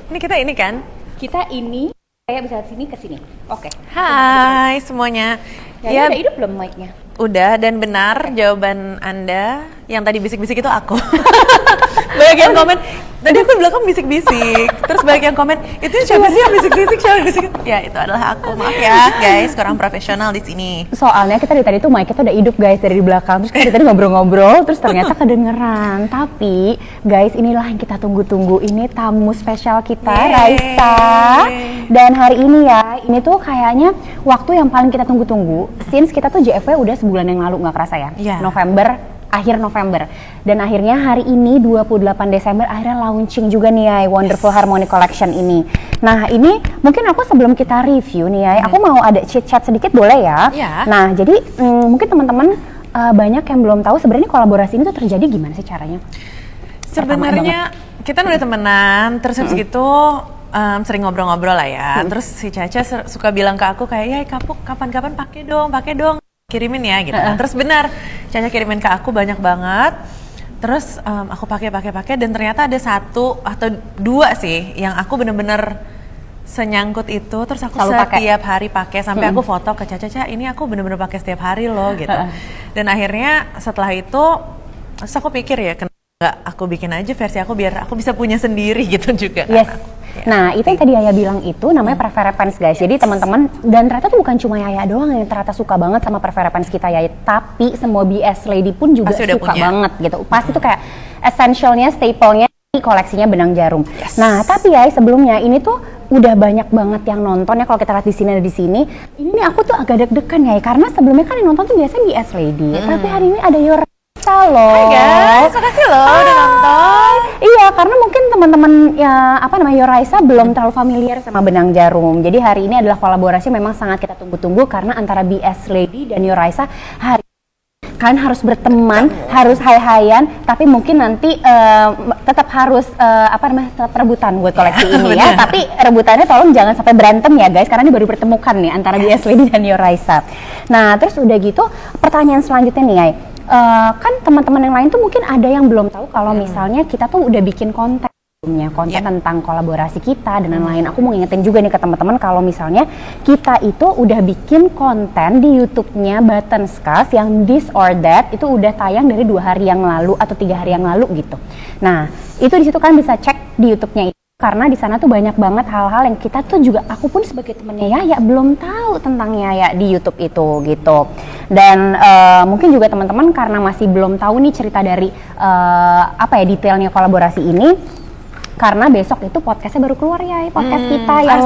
Ini kita ini kan? Kita ini kayak bisa sini ke sini. Oke. Hai semuanya. Ya, udah hidup belum mic-nya? Udah, dan benar jawaban Anda yang tadi bisik-bisik itu aku. Banyak yang komen, tadi aku di belakang bisik-bisik. Terus banyak yang komen, itu siapa sih yang bisik-bisik, siapa yang bisik? Ya itu adalah aku, maaf ya guys, kurang profesional di sini. Soalnya kita dari tadi tuh mic-nya tuh udah hidup guys dari belakang. Terus kita tadi ngobrol-ngobrol, terus ternyata kedengeran. Tapi guys, inilah yang kita tunggu-tunggu. Ini tamu spesial kita, Raisa. Dan hari ini ya, ini tuh kayaknya waktu yang paling kita tunggu-tunggu. Since kita tuh JFW udah sebulan yang lalu, nggak kerasa ya? Akhir November. Dan akhirnya hari ini 28 Desember akhirnya launching juga nih ya Wonderful Harmony Collection ini. Nah ini mungkin aku sebelum kita review nih ya, aku mau ada chit-chat sedikit boleh ya? Nah jadi mungkin teman-teman banyak yang belum tahu sebenarnya kolaborasi ini tuh terjadi gimana sih caranya? Sebenarnya kita udah temenan, terus habis gitu sering ngobrol-ngobrol lah ya. Terus si Caca suka bilang ke aku kayak, ya Kapuk kapan-kapan pakai dong, kirimin ya gitu. Terus benar, Caca kirimin ke aku banyak banget. Terus aku pakai dan ternyata ada satu atau dua sih yang aku bener-bener senyangkut itu. Terus aku setiap hari pakai sampai aku foto ke Caca, ini aku bener-bener pakai setiap hari loh gitu. Dan akhirnya setelah itu, terus aku pikir ya, nggak aku bikin aja versi aku biar aku bisa punya sendiri gitu juga. Yes. Nah itu yang tadi Yaya bilang itu namanya preference guys. Jadi teman-teman, dan ternyata tuh bukan cuma Yaya doang yang ternyata suka banget sama preference kita Yaya, tapi semua BS Lady pun juga suka banget gitu. Pasti tuh kayak essentialnya, staple-nya koleksinya benang jarum. Nah tapi ya sebelumnya ini tuh udah banyak banget yang nonton ya, kalau kita lihat di sini ada di sini. Ini aku tuh agak deg-degan ya, karena sebelumnya kan yang nonton tuh biasanya BS Lady, tapi hari ini ada Your loh. Hai guys, makasih loh udah nonton. Iya, karena mungkin teman-teman ya Yoraisa belum terlalu familiar sama benang jarum. Jadi hari ini adalah kolaborasi memang sangat kita tunggu-tunggu karena antara BS Lady dan Yoraisa hari kan harus berteman, harus hai-haian, tapi mungkin nanti tetap harus tetap rebutan buat koleksi ini ya. Tapi rebutannya tolong jangan sampai berantem ya guys, karena ini baru bertemukan nih antara BS Lady dan Yoraisa. Nah, terus udah gitu pertanyaan selanjutnya nih ya. Kan teman-teman yang lain tuh mungkin ada yang belum tahu kalau misalnya kita tuh udah bikin konten tentang kolaborasi kita dan lain-lain. Aku mau ngingetin juga nih ke teman-teman kalau misalnya kita itu udah bikin konten di YouTube-nya Button Scarf yang This or That itu udah tayang dari 2 hari yang lalu atau 3 hari yang lalu gitu. Nah itu di situ kan bisa cek di YouTube-nya itu. Karena di sana tuh banyak banget hal-hal yang kita tuh juga, aku pun sebagai temennya Yaya belum tahu tentang Yaya di YouTube itu gitu. Dan mungkin juga teman-teman karena masih belum tahu nih cerita dari detailnya kolaborasi ini, karena besok itu podcastnya baru keluar ya, podcast kita yang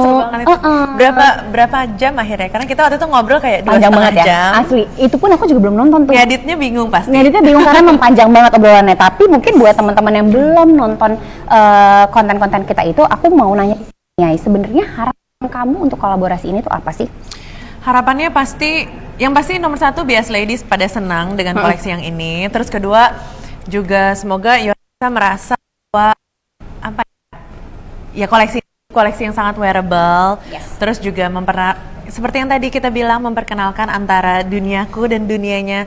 berapa jam akhirnya, karena kita waktu itu ngobrol kayak 2,5 jam ya. Asli, itu pun aku juga belum nonton tuh. Ngeditnya bingung pasti. Ngeditnya bingung karena memang panjang banget obrolannya. Tapi mungkin buat teman-teman yang belum nonton konten-konten kita itu, aku mau nanya di sini, sebenarnya harapan kamu untuk kolaborasi ini tuh apa sih? Harapannya pasti, yang pasti nomor 1 BS Ladies pada senang dengan koleksi yang ini. Terus kedua juga semoga Yoraisa merasa bahwa ya koleksi yang sangat wearable. Terus juga seperti yang tadi kita bilang, memperkenalkan antara duniaku dan dunianya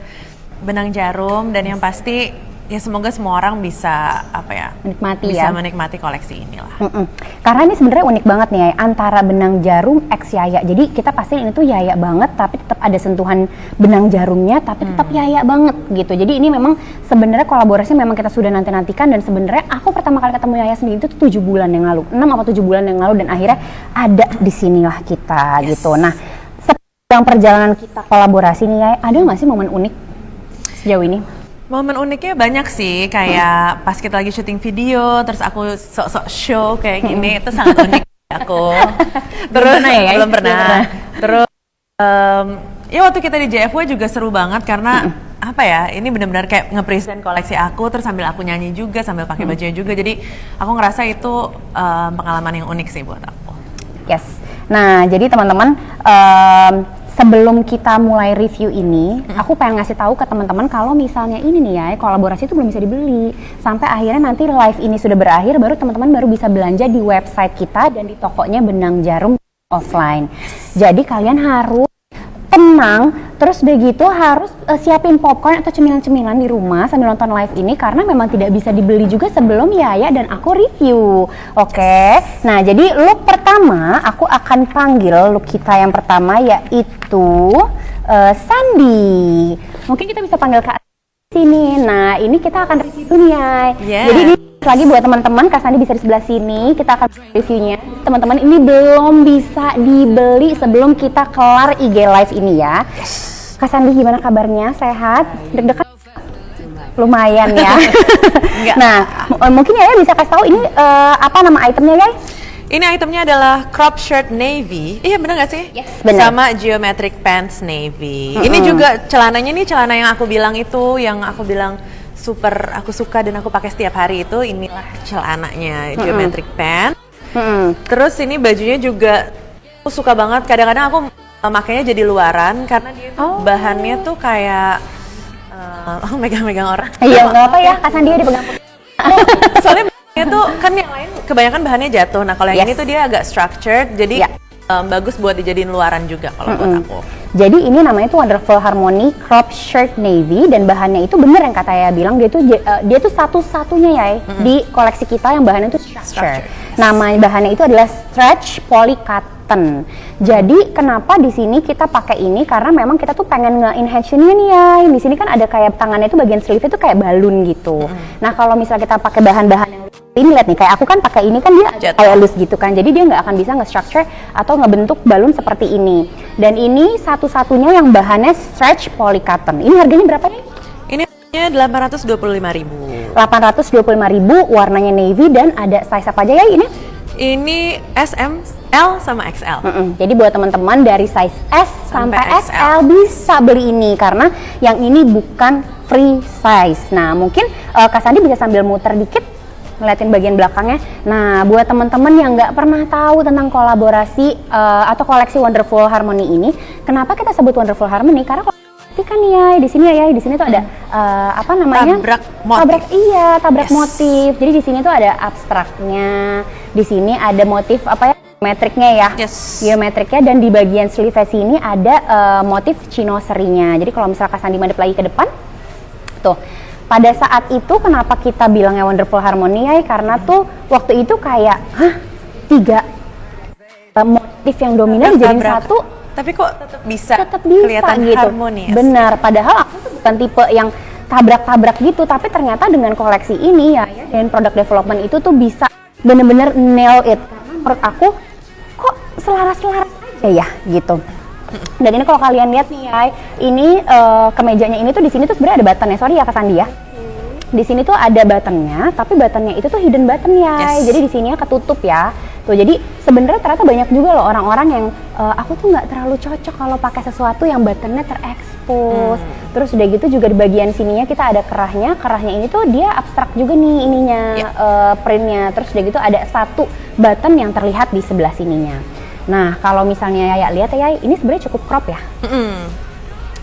benang jarum, dan yang pasti ya semoga semua orang bisa menikmati koleksi inilah. Karena ini sebenarnya unik banget nih ya, antara benang jarum X Yaya. Jadi kita pasti ini tuh Yaya banget, tapi tetap ada sentuhan benang jarumnya, tapi tetap Yaya banget gitu. Jadi ini memang sebenarnya kolaborasi memang kita sudah nantikan, dan sebenarnya aku pertama kali ketemu Yaya sendiri itu 7 bulan yang lalu, 6 atau 7 bulan yang lalu, dan akhirnya ada di sinilah kita gitu. Nah, sepanjang perjalanan kita kolaborasi nih Yaya, ada nggak sih momen unik sejauh ini? Momen uniknya banyak sih, kayak pas kita lagi syuting video, terus aku sok-sok show kayak gini, itu sangat unik aku. Terus belum pernah. Terus ya waktu kita di JFW juga seru banget karena ini benar-benar kayak nge-present koleksi aku, terus sambil aku nyanyi juga, sambil pakai bajunya juga. Jadi aku ngerasa itu pengalaman yang unik sih buat aku. Yes. Nah, jadi teman-teman, sebelum kita mulai review ini, aku pengen ngasih tahu ke teman-teman kalau misalnya ini nih ya, kolaborasi itu belum bisa dibeli. Sampai akhirnya nanti live ini sudah berakhir, baru teman-teman baru bisa belanja di website kita dan di tokonya Benang Jarum offline. Jadi kalian harus tenang, Terus udah gitu harus siapin popcorn atau cemilan-cemilan di rumah sambil nonton live ini karena memang tidak bisa dibeli juga sebelum Yaya dan aku review. Oke. Nah, jadi look pertama aku akan panggil look kita yang pertama yaitu Sandy. Mungkin kita bisa panggil Kak sini. Nah, ini kita akan review nih ya. Yeah. Jadi ini lagi buat teman-teman, Kak Sandy bisa di sebelah sini. Kita akan reviewnya. Teman-teman, ini belum bisa dibeli sebelum kita kelar IG live ini ya. Kak Sandy gimana kabarnya? Sehat? Deg-degan? Lumayan ya. Nah, mungkin ya bisa kasih tahu ini apa nama itemnya ya? Ini itemnya adalah crop shirt navy. Iya bener gak sih? Yes, bener. Sama geometric pants navy. Ini juga celananya nih celana yang aku bilang itu, yang aku bilang super aku suka dan aku pakai setiap hari itu. Inilah celananya, geometric pants. Terus ini bajunya juga aku suka banget. Kadang-kadang aku makanya jadi luaran karena dia tuh bahannya tuh kayak megang-megang orang. Iya, nggak apa ya, Kak Sandy dipegang. Soalnya itu kan yang lain kebanyakan bahannya jatuh. Nah kalau yang ini tuh dia agak structured, jadi bagus buat dijadiin luaran juga kalau buat aku. Jadi ini namanya tuh Wonderful Harmony Crop Shirt Navy dan bahannya itu bener yang kata Yaya bilang dia tuh satu-satunya ya di koleksi kita yang bahannya tuh structured. Nama bahannya itu adalah stretch poly cotton. Jadi kenapa di sini kita pakai ini karena memang kita tuh pengen nge-enhance-nya nih ya. Di sini kan ada kayak tangannya itu bagian sleeve itu kayak balon gitu. Nah kalau misalnya kita pakai bahan-bahan yang ini lihat nih, kayak aku kan pakai ini kan dia kayak loose gitu kan, jadi dia nggak akan bisa nge-structure atau ngebentuk balon seperti ini. Dan ini satu-satunya yang bahannya stretch poly cotton. Ini harganya berapa nih? Ini harganya 825.000. 825.000, warnanya navy dan ada size apa aja ya ini? Ini S, M, L sama XL. Jadi buat teman-teman dari size S sampai XL bisa beli ini karena yang ini bukan free size. Nah mungkin Kak Sandy bisa sambil muter dikit ngeliatin bagian belakangnya. Nah, buat teman-teman yang nggak pernah tahu tentang kolaborasi atau koleksi Wonderful Harmony ini, kenapa kita sebut Wonderful Harmony? Karena kan ya di sini ya, di sini tuh ada apa namanya? Tabrak motif. Jadi di sini tuh ada abstraknya. Di sini ada motif apa ya? Geometriknya ya. Geometriknya dan di bagian sleeve sini ada motif chinoserinya. Jadi kalau misalnya Kak Sandy madep lagi ke depan, tuh. Pada saat itu kenapa kita bilangnya Wonderful Harmony ya? Karena tuh waktu itu kayak 3 motif yang dominan dijadiin satu. Tapi kok tetap bisa kelihatan gitu. Harmoni. Benar, padahal aku tuh bukan tipe yang tabrak-tabrak gitu, tapi ternyata dengan koleksi ini ya dan product development itu tuh bisa bener-bener nail it. Karena menurut aku kok selaras-selaras aja ya gitu. Dan ini kalau kalian lihat nih ya, ini kemejanya ini tuh di sini tuh sebenarnya ada buttonnya. Sorry ya Kak Sandy ya. Di sini tuh ada buttonnya, tapi buttonnya itu tuh hidden button ya. Jadi di sininya ketutup ya. Tuh jadi sebenarnya ternyata banyak juga loh orang-orang yang aku tuh nggak terlalu cocok kalau pakai sesuatu yang buttonnya terekspos. Terus udah gitu juga di bagian sininya kita ada kerahnya. Kerahnya ini tuh dia abstrak juga nih ininya printnya. Terus udah gitu ada satu button yang terlihat di sebelah sininya. Nah, kalau misalnya Yaya lihat ya, ini sebenarnya cukup crop ya.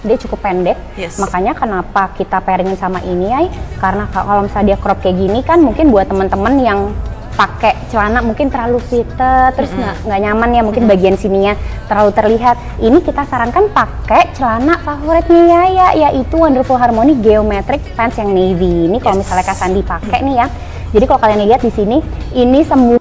Dia cukup pendek. Makanya kenapa kita pairingin sama ini ya? Karena kalau misalnya dia crop kayak gini kan mungkin buat teman-teman yang pakai celana mungkin terlalu fitted, terus nggak nyaman ya, mungkin bagian sininya terlalu terlihat. Ini kita sarankan pakai celana favoritnya Yaya, yaitu Wonderful Harmony Geometric Pants yang navy. Ini kalau misalnya Kak Sandy pakai nih ya. Jadi kalau kalian lihat di sini, ini semua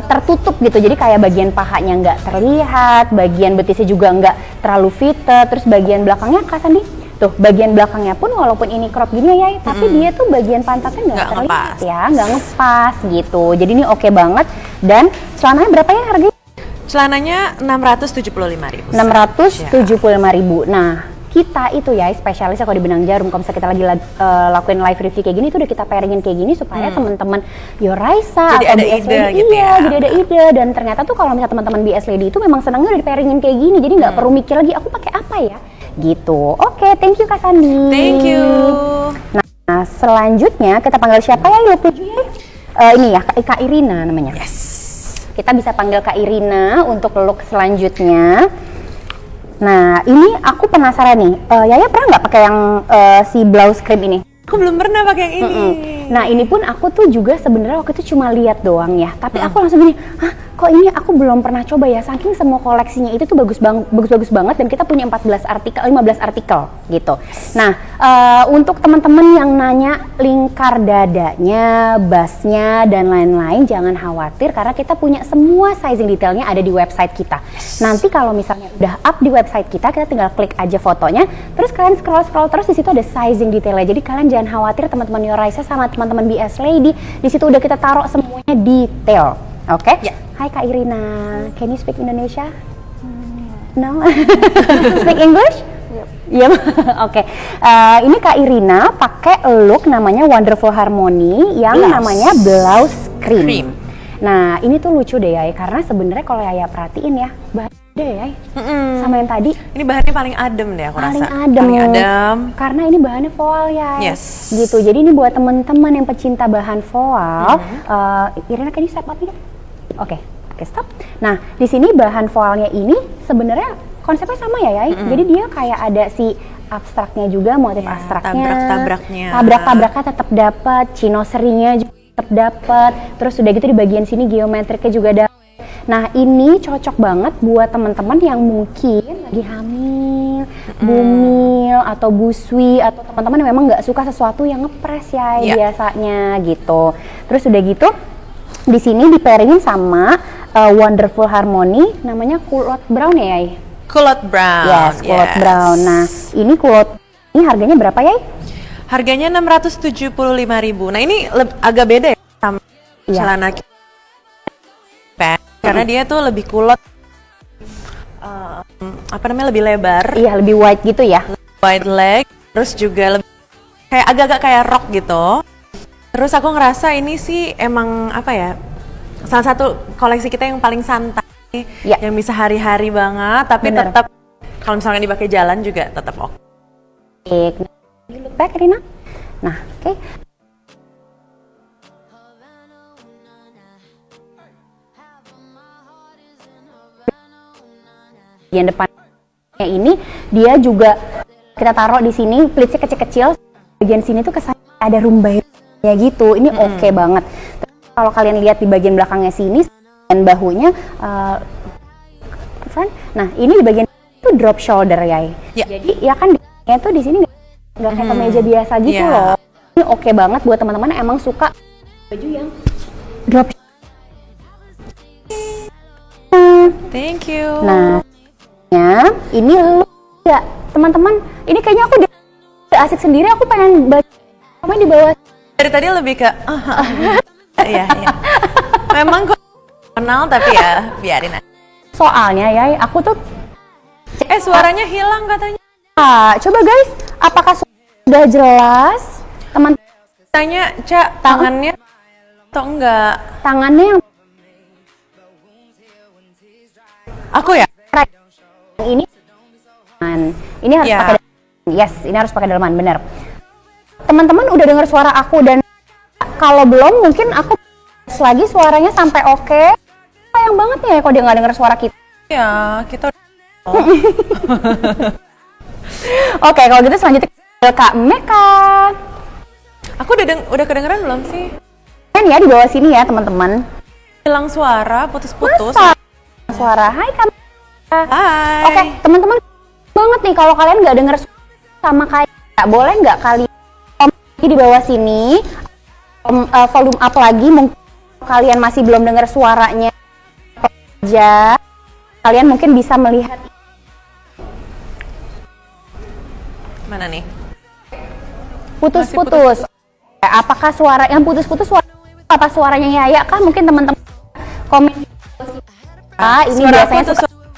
tertutup gitu. Jadi kayak bagian pahanya nggak terlihat, bagian betisnya juga nggak terlalu fitted, terus bagian belakangnya Kak Sandy, tuh bagian belakangnya pun walaupun ini crop gini ya, tapi dia tuh bagian pantatnya nggak terlihat ya, nggak ngepas gitu. Jadi ini oke banget. Dan celananya berapa ya harganya? Celananya 675.000. 675.000. Nah, kita itu ya spesialisnya kalau di benang jarum, kalau misalnya kita lagi lakuin live review kayak gini itu udah kita pairingin kayak gini supaya teman-teman Yoraisa jadi atau ada BS ide Lady gitu ya. Jadi ada ide. Dan ternyata tuh kalau misalnya teman-teman BS Lady itu memang senangnya udah dipairingin kayak gini, jadi nggak perlu mikir lagi aku pakai apa ya gitu. Oke, thank you Kak Sandy. Thank you. Nah, selanjutnya kita panggil siapa ya? Ini ya Kak Irina namanya. Kita bisa panggil Kak Irina untuk look selanjutnya. Nah, ini aku penasaran nih, Yaya pernah nggak pakai yang si blouse cream ini? Aku belum pernah pakai yang ini. Nah, ini pun aku tuh juga sebenarnya waktu itu cuma lihat doang ya, tapi aku langsung gini, kok ini aku belum pernah coba ya, saking semua koleksinya itu tuh bagus-bagus banget, dan kita punya 15 artikel gitu. Nah, untuk teman-teman yang nanya lingkar dadanya, busnya, dan lain-lain, jangan khawatir karena kita punya semua sizing detailnya ada di website kita. Nanti kalau misalnya udah up di website kita tinggal klik aja fotonya, terus kalian scroll terus, di situ ada sizing detailnya. Jadi kalian jangan khawatir teman-teman Yoraisa sama teman-teman BS Lady, di situ udah kita taruh semuanya detail. Oke? Ya. Hai Kak Irina, can you speak Indonesia? No? Speak English? Yep. Oke. Ini Kak Irina pakai look namanya Wonderful Harmony yang namanya blouse cream. Nah, ini tuh lucu deh ya, karena sebenarnya kalau Yaya perhatiin ya, beda ya sama yang tadi. Ini bahannya paling adem deh aku Paling rasa. adem. Paling adem. Karena ini bahannya voal ya. Yes. Gitu. Jadi ini buat teman-teman yang pecinta bahan voal. Irina, can you step up nih? Oke, stop. Nah, di sini bahan voalnya ini sebenarnya konsepnya sama ya, Yai. Jadi dia kayak ada si abstraknya juga, motif abstraknya. Tabrak-tabraknya tetap dapat, chinoserinya juga tetap dapat. Terus udah gitu di bagian sini geometriknya juga dapat. Nah, ini cocok banget buat teman-teman yang mungkin lagi hamil, bumil, atau busui, atau teman-teman yang memang nggak suka sesuatu yang ngepres ya biasanya gitu. Terus udah gitu, di sini di-pairingin sama Wonderful Harmony, namanya culotte brown ya, Yai? Culotte brown. Yes, culotte brown. Nah, ini culotte ini harganya berapa, Yai? Harganya 675.000. Nah, ini agak beda ya sama celana karena dia tuh lebih kulot, lebih lebar. Iya, lebih wide gitu ya. Wide leg, terus juga lebih kayak agak-agak kayak rok gitu. Terus aku ngerasa ini sih emang salah satu koleksi kita yang paling santai, yang bisa hari-hari banget, tapi tetap kalau misalnya dipakai jalan juga tetap oke. Look back, Rina. Nah, oke. Yang depannya ini dia juga kita taruh di sini, pleatsnya kecil-kecil. Bagian sini tuh kesannya ada rumbai ya gitu. Ini oke banget. Terus kalau kalian lihat di bagian belakangnya sini dan bahunya front. Nah, ini di bagian itu drop shoulder ya. Jadi ya kan tuh di sini nggak kayak kemeja biasa gitu loh. Ini oke banget buat teman-teman yang emang suka baju yang drop. Thank you. Nah, ini ya teman-teman, ini kayaknya aku udah asik sendiri, aku pengen baca di bawah. Dari tadi lebih ke iya. Memang kok kenal tapi ya biarin aja. Soalnya ya aku tuh suaranya hilang katanya. Coba guys, apakah sudah jelas? Teman tanya, Cak, tangannya atau enggak? Tangannya yang aku ya? Ini harus pakai ini harus pakai daleman, benar. Teman-teman udah dengar suara aku, dan kalau belum mungkin aku lagi suaranya sampai oke. Sayang banget ya kalau dia nggak dengar suara kita. Ya, kita Oke, kalau gitu selanjutnya Kak Meka. Aku udah kedengeran belum sih? Kan ya di bawah sini ya, teman-teman. Hilang suara, putus-putus. Suara. Hai Kak Meka. Hai. Oke, teman-teman banget nih kalau kalian nggak denger sama kayak, boleh nggak kalian di bawah sini volume up lagi, mungkin kalian masih belum dengar suaranya aja, kalian mungkin bisa melihat mana nih? Putus-putus. Apakah suara yang putus-putus apa suaranya Yaya kah? Mungkin teman-teman komen. Ini suara biasanya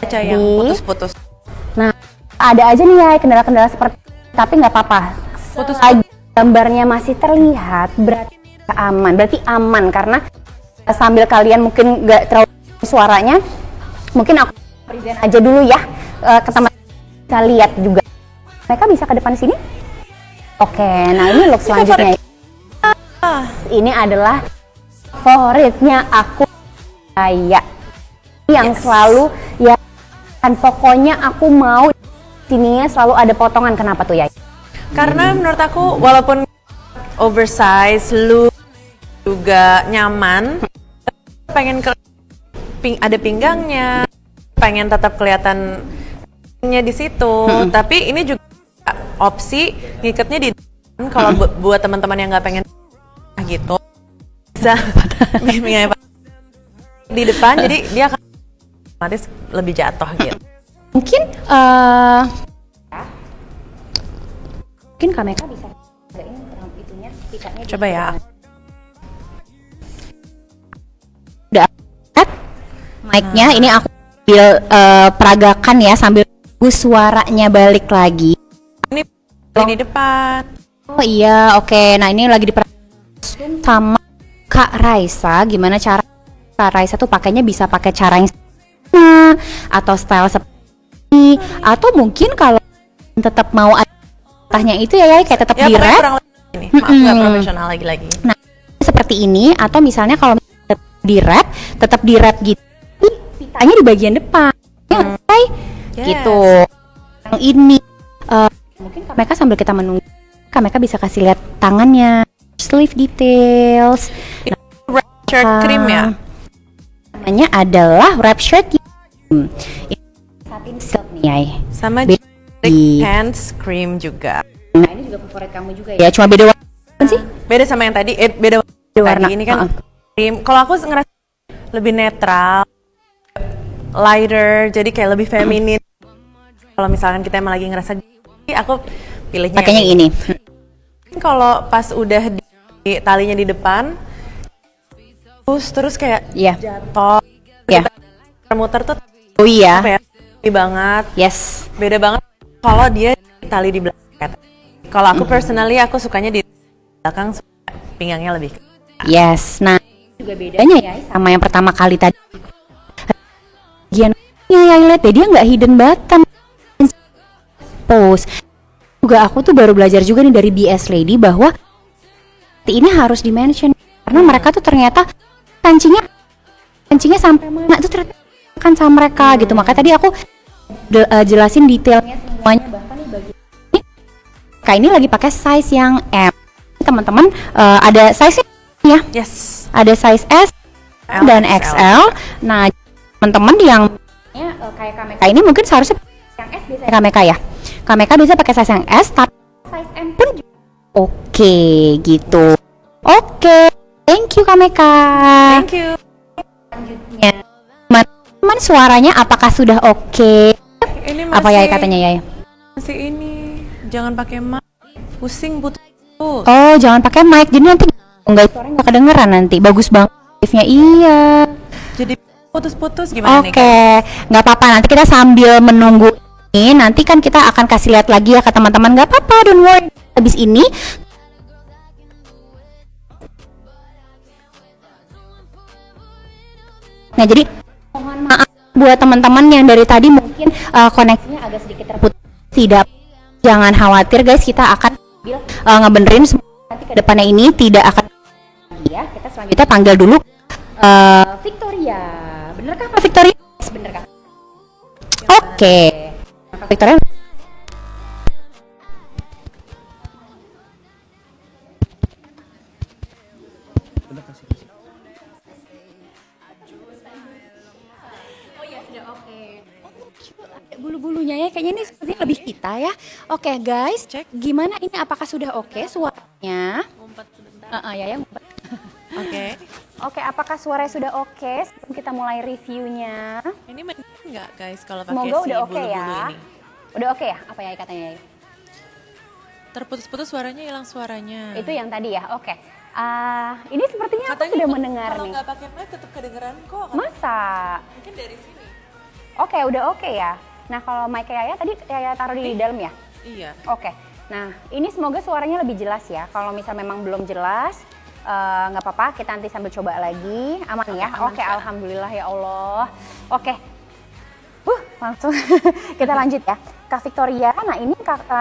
aja yang putus-putus. Nah, ada aja nih ya kendala-kendala seperti, tapi nggak apa-apa. Putus gambarnya masih terlihat, berarti aman karena sambil kalian mungkin nggak terlalu suaranya, mungkin aku present aja dulu ya ke teman, bisa lihat juga. Mereka bisa ke depan sini. Oke, nah ini look selanjutnya. Ini adalah favoritnya aku, Yaya, yang selalu ya kan, pokoknya aku mau sininya selalu ada potongan. Kenapa tuh, Yaya? Karena menurut aku walaupun oversize, look juga nyaman, pengen ada pinggangnya, pengen tetap kelihatannya di situ. Tapi ini juga opsi ngikatnya di depan. Kalau buat teman-teman yang nggak pengen gitu, bisa di depan. Jadi dia akan otomatis lebih jatuh gitu. Mungkin Kak Meka bisa cobain itunya, tikanya. Coba ya. Udah mic-nya ini aku ambil peragakan ya sambil suaranya balik lagi. Ini di depan. Oh iya, oke. Nah ini lagi diperagakan sama Kak Raisa. Gimana cara Kak Raisa tuh pakainya, bisa pakai cara yang sama atau style seperti ini, atau mungkin kalau tetap mau arahnya itu ya kayak tetap di wrap. Ini maaf nggak profesional lagi. Nah seperti ini, atau misalnya kalau di wrap gitu, pitanya di bagian depan, gitu. Yang ini mungkin Kak Meka sambil kita menunggu, Kak Meka bisa kasih lihat tangannya, sleeve details. Ini wrap shirt cream ya. Namanya adalah wrap shirt cream. Ini satin silk nih ya. Sama pants cream juga. Nah ini juga favorit kamu juga ya, cuma beda warna sih? Beda sama yang tadi, beda warna. Ini kan cream. Kalau aku ngerasa lebih netral, lighter, jadi kayak lebih feminin. Kalau misalkan kita emang lagi ngerasa, aku pilihnya pakainya ini. Kalau pas udah di talinya di depan, terus kayak jatuh, muter tuh. Oh iya. Banget. Yes. Beda banget kalau dia tali di belakang. Kalau aku personally aku sukanya di belakang, pinggangnya lebih. Yes. Nah juga bedanya ya sama yang pertama kali tadi. Ya lihat deh, dia nggak hidden button. Pose. Juga aku tuh baru belajar juga nih dari BS Lady bahwa ini harus dimention karena mereka tuh ternyata kancingnya sampai mana tuh ternyata kan sama mereka gitu. Makanya tadi aku jelasin detailnya semuanya, bahkan nih bagian ini kayak ini lagi pakai size yang M. Teman-teman ada size ya? Yes. Ada size S dan XL. Nah, teman-teman yang kayak Kak Meka ini mungkin seharusnya yang S biasanya Kak Meka ya. Kak Meka bisa pakai size yang S, tapi size M pun oke gitu. Oke. Thank you Kak Meka. Thank you. Selanjutnya, teman-teman suaranya apakah sudah oke? Ini masih, apa ya katanya ya? Masih ini, jangan pakai mic, pusing putus. Oh, jangan pakai mic, jadi nanti suaranya nggak kedengeran nanti. Bagus banget live-nya, iya. Jadi putus-putus gimana nih? Oke, nggak apa-apa. Nanti kita sambil menunggu ini, nanti kan kita akan kasih lihat lagi ya ke teman-teman. Nggak apa-apa, don't worry. Habis ini nah jadi mohon maaf buat teman-teman yang dari tadi mungkin koneksinya agak sedikit terputus. Tidak, jangan khawatir guys, kita akan ngebenerin semua nanti ke depannya. Ini tidak akan ya. Kita selanjutnya panggil dulu Victoria. Bener kah Kak Victoria? Bener kah? Oke. Kak Victoria. Bulu-bulunya ya kayaknya ini sepertinya lebih kita ya. Oke guys, cek gimana ini, apakah sudah oke suaranya? Ngumpet sebentar. Ya ngumpet. Oke. Oke, apakah suaranya sudah oke sebelum kita mulai reviewnya? Ini mending nggak guys kalau pakai Semoga si udah oke bulu-bulu ya. ini? Udah oke ya? Apa ya katanya? Terputus-putus suaranya, hilang suaranya. Itu yang tadi ya. Oke. Ini sepertinya aku sudah mendengar kalau nih. nggak pakai mic tetap kedengeran kok. Masa? Mungkin dari sini. Oke, udah oke ya. Nah, kalau mic Yaya tadi Yaya taruh di dalam ya? Iya. Oke. Nah, ini semoga suaranya lebih jelas ya. Kalau misal memang belum jelas, nggak apa-apa, kita nanti sambil coba lagi. Aman ya? Oke, alhamdulillah ya Allah. Oke. Langsung kita lanjut ya. Kak Victoria, nah ini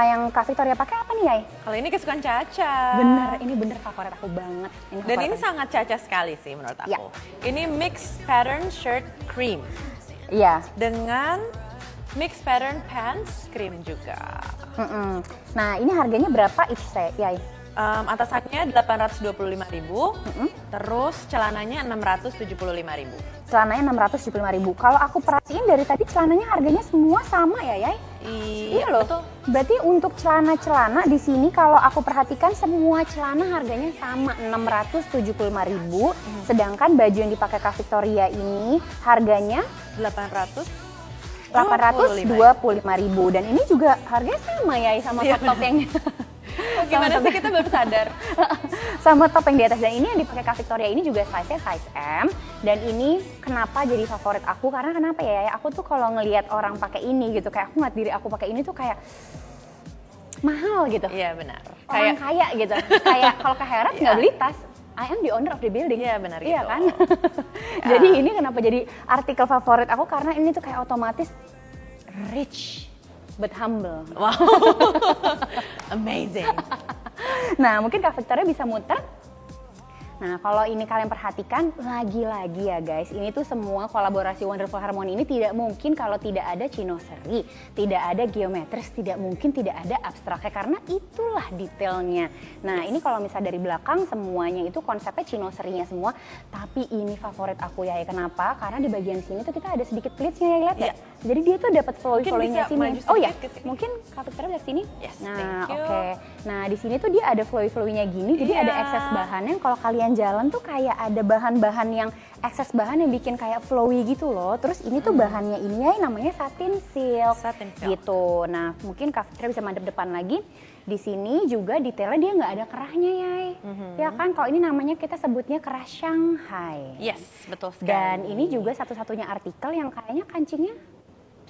yang Kak Victoria pakai apa nih, Yai? Kalau ini kesukaan Caca. Bener, ini bener favorit aku banget. Dan ini sangat Caca sekali sih menurut aku. Ya. Ini mixed pattern shirt cream. Iya. Dengan mixed pattern pants cream juga. Nah, ini harganya berapa each set, Yai? Atasannya 825.000, terus celananya 675.000. Celananya 675.000. Kalau aku perhatiin dari tadi celananya harganya semua sama ya, Yay? Iya loh. Betul. Berarti untuk celana-celana di sini kalau aku perhatikan semua celana harganya sama 675.000. Sedangkan baju yang dipakai Kak Victoria ini harganya 825.000 dan ini juga harganya sama ya sama top-top yang Gimana sih kita baru sadar? sama top yang di atas, dan ini yang dipakai Kak Victoria ini juga size-nya size M, dan ini kenapa jadi favorit aku karena kenapa ya, aku tuh kalau ngelihat orang pakai ini gitu, kayak aku ngeliat diri aku pakai ini tuh kayak mahal gitu. Iya benar. Orang kaya gitu. Kayak kalau ke Harrods nggak beli tas, I am the owner of the building. Iya benar Iya gitu. kan? Jadi ini kenapa jadi artikel favorit aku karena ini tuh kayak otomatis rich but humble. Wow. Amazing. Nah, mungkin Kak Victoria bisa muter. Nah, kalau ini kalian perhatikan, lagi-lagi ya guys, ini tuh semua kolaborasi Wonderful Harmony ini tidak mungkin kalau tidak ada Chinoiserie, tidak ada geometris, tidak mungkin tidak ada abstraknya, karena itulah detailnya. Nah, ini kalau misalnya dari belakang semuanya itu konsepnya Chinoiserie-nya semua, tapi ini favorit aku ya. Kenapa? Karena di bagian sini tuh kita ada sedikit pleatsnya ya, lihat ya. Jadi dia tuh dapat flowy-flowy-nya sini. Oh ya, mungkin Kak Victoria lihat sini. Yes, nah, thank you. oke. Nah, di sini tuh dia ada flowy-flowy-nya gini, jadi ada excess bahannya. Kalau kalian jalan tuh kayak ada bahan-bahan yang excess bahan yang bikin kayak flowy gitu loh. Terus ini tuh bahannya ini ya namanya satin silk. Satin silk. Gitu. Nah, mungkin Kak Fitria bisa madep depan lagi. Di sini juga detailnya dia nggak ada kerahnya ya. Ya kan, kalau ini namanya kita sebutnya kerah Shanghai. Yes, betul sekali. Dan ini juga satu-satunya artikel yang kayaknya kancingnya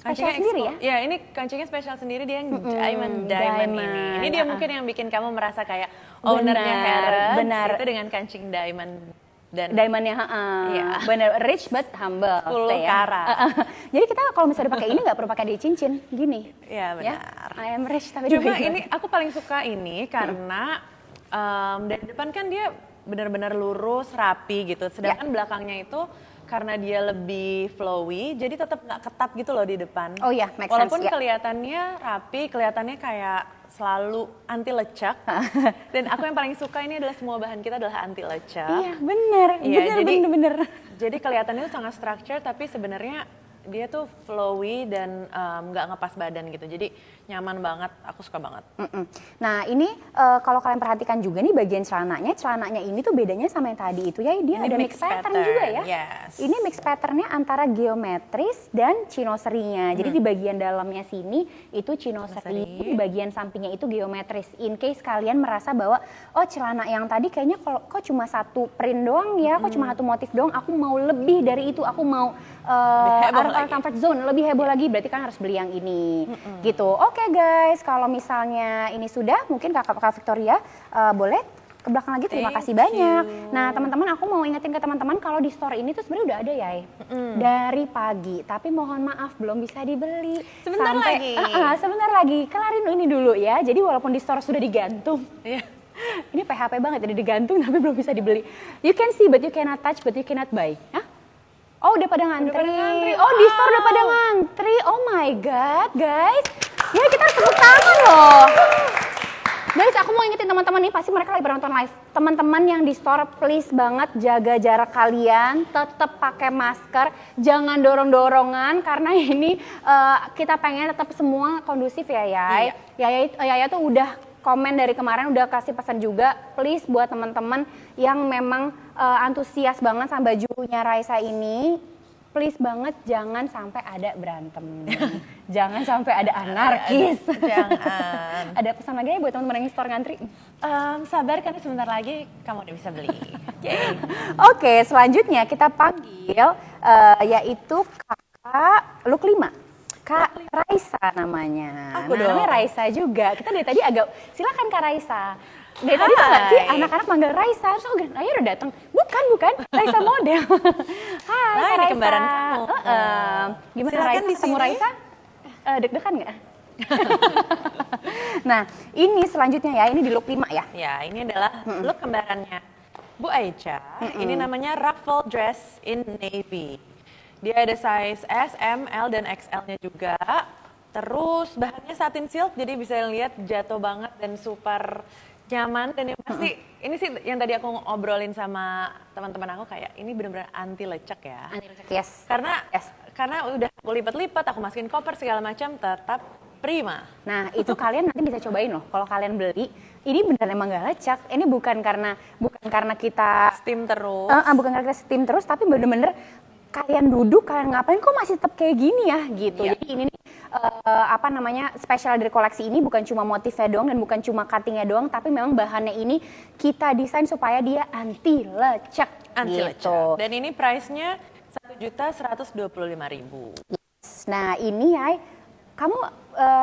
spesial sendiri ya? Ya, ini kancingnya spesial sendiri, dia yang diamond ini. Ini dia mungkin yang bikin kamu merasa kayak ownernya Harrods benar. itu dengan kancing diamond dan diamondnya, Iya. bener rich but humble. 10 ya. karat. Jadi kita kalau misalnya udah pakai ini nggak perlu pakai di cincin, gini. Iya benar. I am rich tapi Cuma di- ini aku paling suka ini karena dari depan kan dia benar-benar lurus, rapi gitu. Sedangkan belakangnya itu karena dia lebih flowy, jadi tetap nggak ketat gitu loh di depan. Oh iya, make Walaupun sense, ya. kelihatannya rapi, kelihatannya kayak selalu anti lecak. Dan aku yang paling suka ini adalah semua bahan kita adalah anti lecak. Iya bener, Iya, bener. Jadi kelihatannya itu sangat structure, tapi sebenarnya dia tuh flowy dan nggak ngepas badan gitu. Jadi nyaman banget, aku suka banget. Nah ini kalau kalian perhatikan juga nih bagian celananya ini tuh bedanya sama yang tadi itu ya, dia Ini ada mix mix pattern pattern, juga ya. yes. Ini mix patternnya antara geometris dan chinoiserie-nya. Jadi di bagian dalamnya sini itu chinoiserie, di bagian sampingnya itu geometris. In case kalian merasa bahwa oh celana yang tadi kayaknya kok cuma satu print doang ya, kok cuma satu motif doang, aku mau lebih dari itu, aku mau heboh out of comfort zone, lebih heboh lagi, berarti kan harus beli yang ini gitu. Oke guys, kalau misalnya ini sudah, mungkin Kak Victoria boleh ke belakang lagi. Terima Thank kasih banyak. you. Nah teman-teman, aku mau ingetin ke teman-teman kalau di store ini tuh sebenarnya udah ada ya dari pagi, tapi mohon maaf belum bisa dibeli. Sebentar lagi. Sebentar lagi, kelarin ini dulu ya. Jadi walaupun di store sudah digantung, Iya. ini PHP banget, jadi digantung tapi belum bisa dibeli. You can see but you cannot touch but you cannot buy. Hah? Oh udah pada ngantri. pada ngantri, Oh di store udah pada ngantri. Oh my god guys. Ya kita harus tepuk tangan loh. Guys, aku mau ingetin teman-teman nih, pasti mereka lagi nonton live. Teman-teman yang di store, please banget jaga jarak kalian, tetap pakai masker, jangan dorong-dorongan karena ini kita pengen tetap semua kondusif ya, Yay. Yaya tuh udah komen dari kemarin, udah kasih pesan juga, please buat teman-teman yang memang antusias banget sama bajunya Raisa ini, please banget jangan sampai ada berantem, jangan sampai ada anarkis. Jangan. Ada pesan lagi ya buat teman-teman yang store ngantri? Sabar karena sebentar lagi kamu udah bisa beli. Yay. Oke, selanjutnya kita panggil yaitu kakak look 5. Kak Raisa namanya. Aku dong. Namanya Raisa juga. Kita dari tadi agak, silakan Kak Raisa. Dari tadi tuh nggak sih anak-anak manggil Raisa, terus oh Raya udah datang. Bukan, Raisa model. Hai, Kak ini Raisa. kembaran kamu. Gimana Silakan Raisa di ketemu sini. Raisa? Deg-degan nggak? Nah, ini selanjutnya ya, ini di look 5 ya. Ya, ini adalah look kembarannya Bu Aicha. Ini namanya ruffle dress in navy. Dia ada size S, M, L, dan XL-nya juga. Terus bahannya satin silk, jadi bisa lihat jatuh banget dan super nyaman. Dan yang pasti ini sih yang tadi aku ngobrolin sama teman-teman aku kayak ini benar-benar anti lecek ya. Anti lecek, yes. Karena udah aku lipat-lipat, aku masukin koper segala macam tetap prima. Nah, itu kalian nanti bisa cobain loh. Kalau kalian beli, ini beneran emang gak lecek. Ini bukan karena kita Steam terus. Bukan karena kita steam terus, tapi bener-bener kalian duduk, kalian ngapain kok masih tetap kayak gini ya gitu. Iya. Jadi ini nih spesial dari koleksi ini bukan cuma motifnya doang dan bukan cuma cuttingnya doang, tapi memang bahannya ini kita desain supaya dia anti lecek. Anti gitu. lecek. Dan ini price-nya 1.125.000. Yes. Nah ini ya, kamu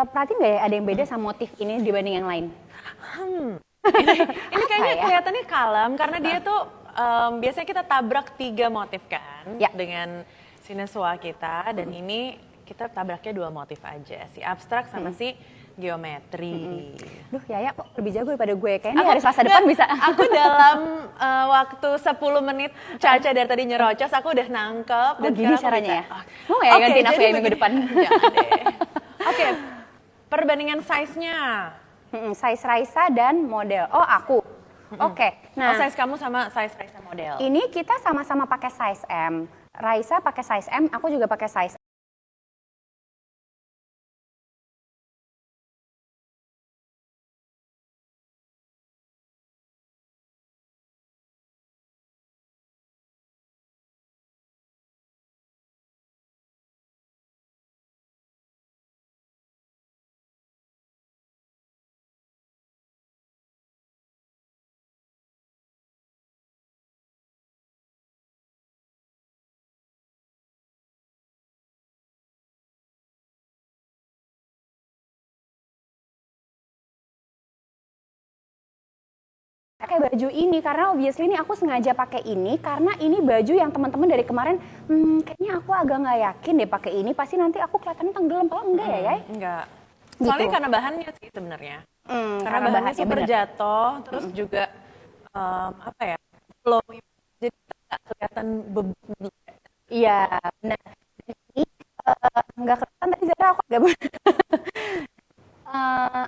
perhatiin nggak ya ada yang beda sama motif ini dibanding yang lain? Ini kayaknya kelihatannya kalem karena dia tuh biasanya kita tabrak 3 motif kan dengan sineswa kita, dan ini kita tabraknya 2 motif aja, si abstrak sama si geometri. Duh Yaya kok lebih jago daripada gue, kayaknya hari Selasa depan bisa. Aku dalam waktu 10 menit Caca dari tadi nyerocos, aku udah nangkep. Dan gini caranya ya? Mau nggak ya gantiin aku ya minggu depan? Oke, perbandingan size-nya. Size Raisa dan model. Oh aku. Oke. Nah, size kamu sama size Raisa model. Ini kita sama-sama pakai size M. Raisa pakai size M, aku juga pakai size M. Pakai baju ini karena obviously ini aku sengaja pakai ini karena ini baju yang teman-teman dari kemarin kayaknya aku agak nggak yakin deh pakai ini, pasti nanti aku kelihatannya tenggelam. Kalau enggak ya Yay? Enggak. Gitu. Soalnya karena bahannya sih sebenarnya. Karena bahannya super jatuh, terus juga apa ya, flowy, jadi nggak kelihatan beban. Iya, benar. Ini nggak kelihatan tadi Zara aku agak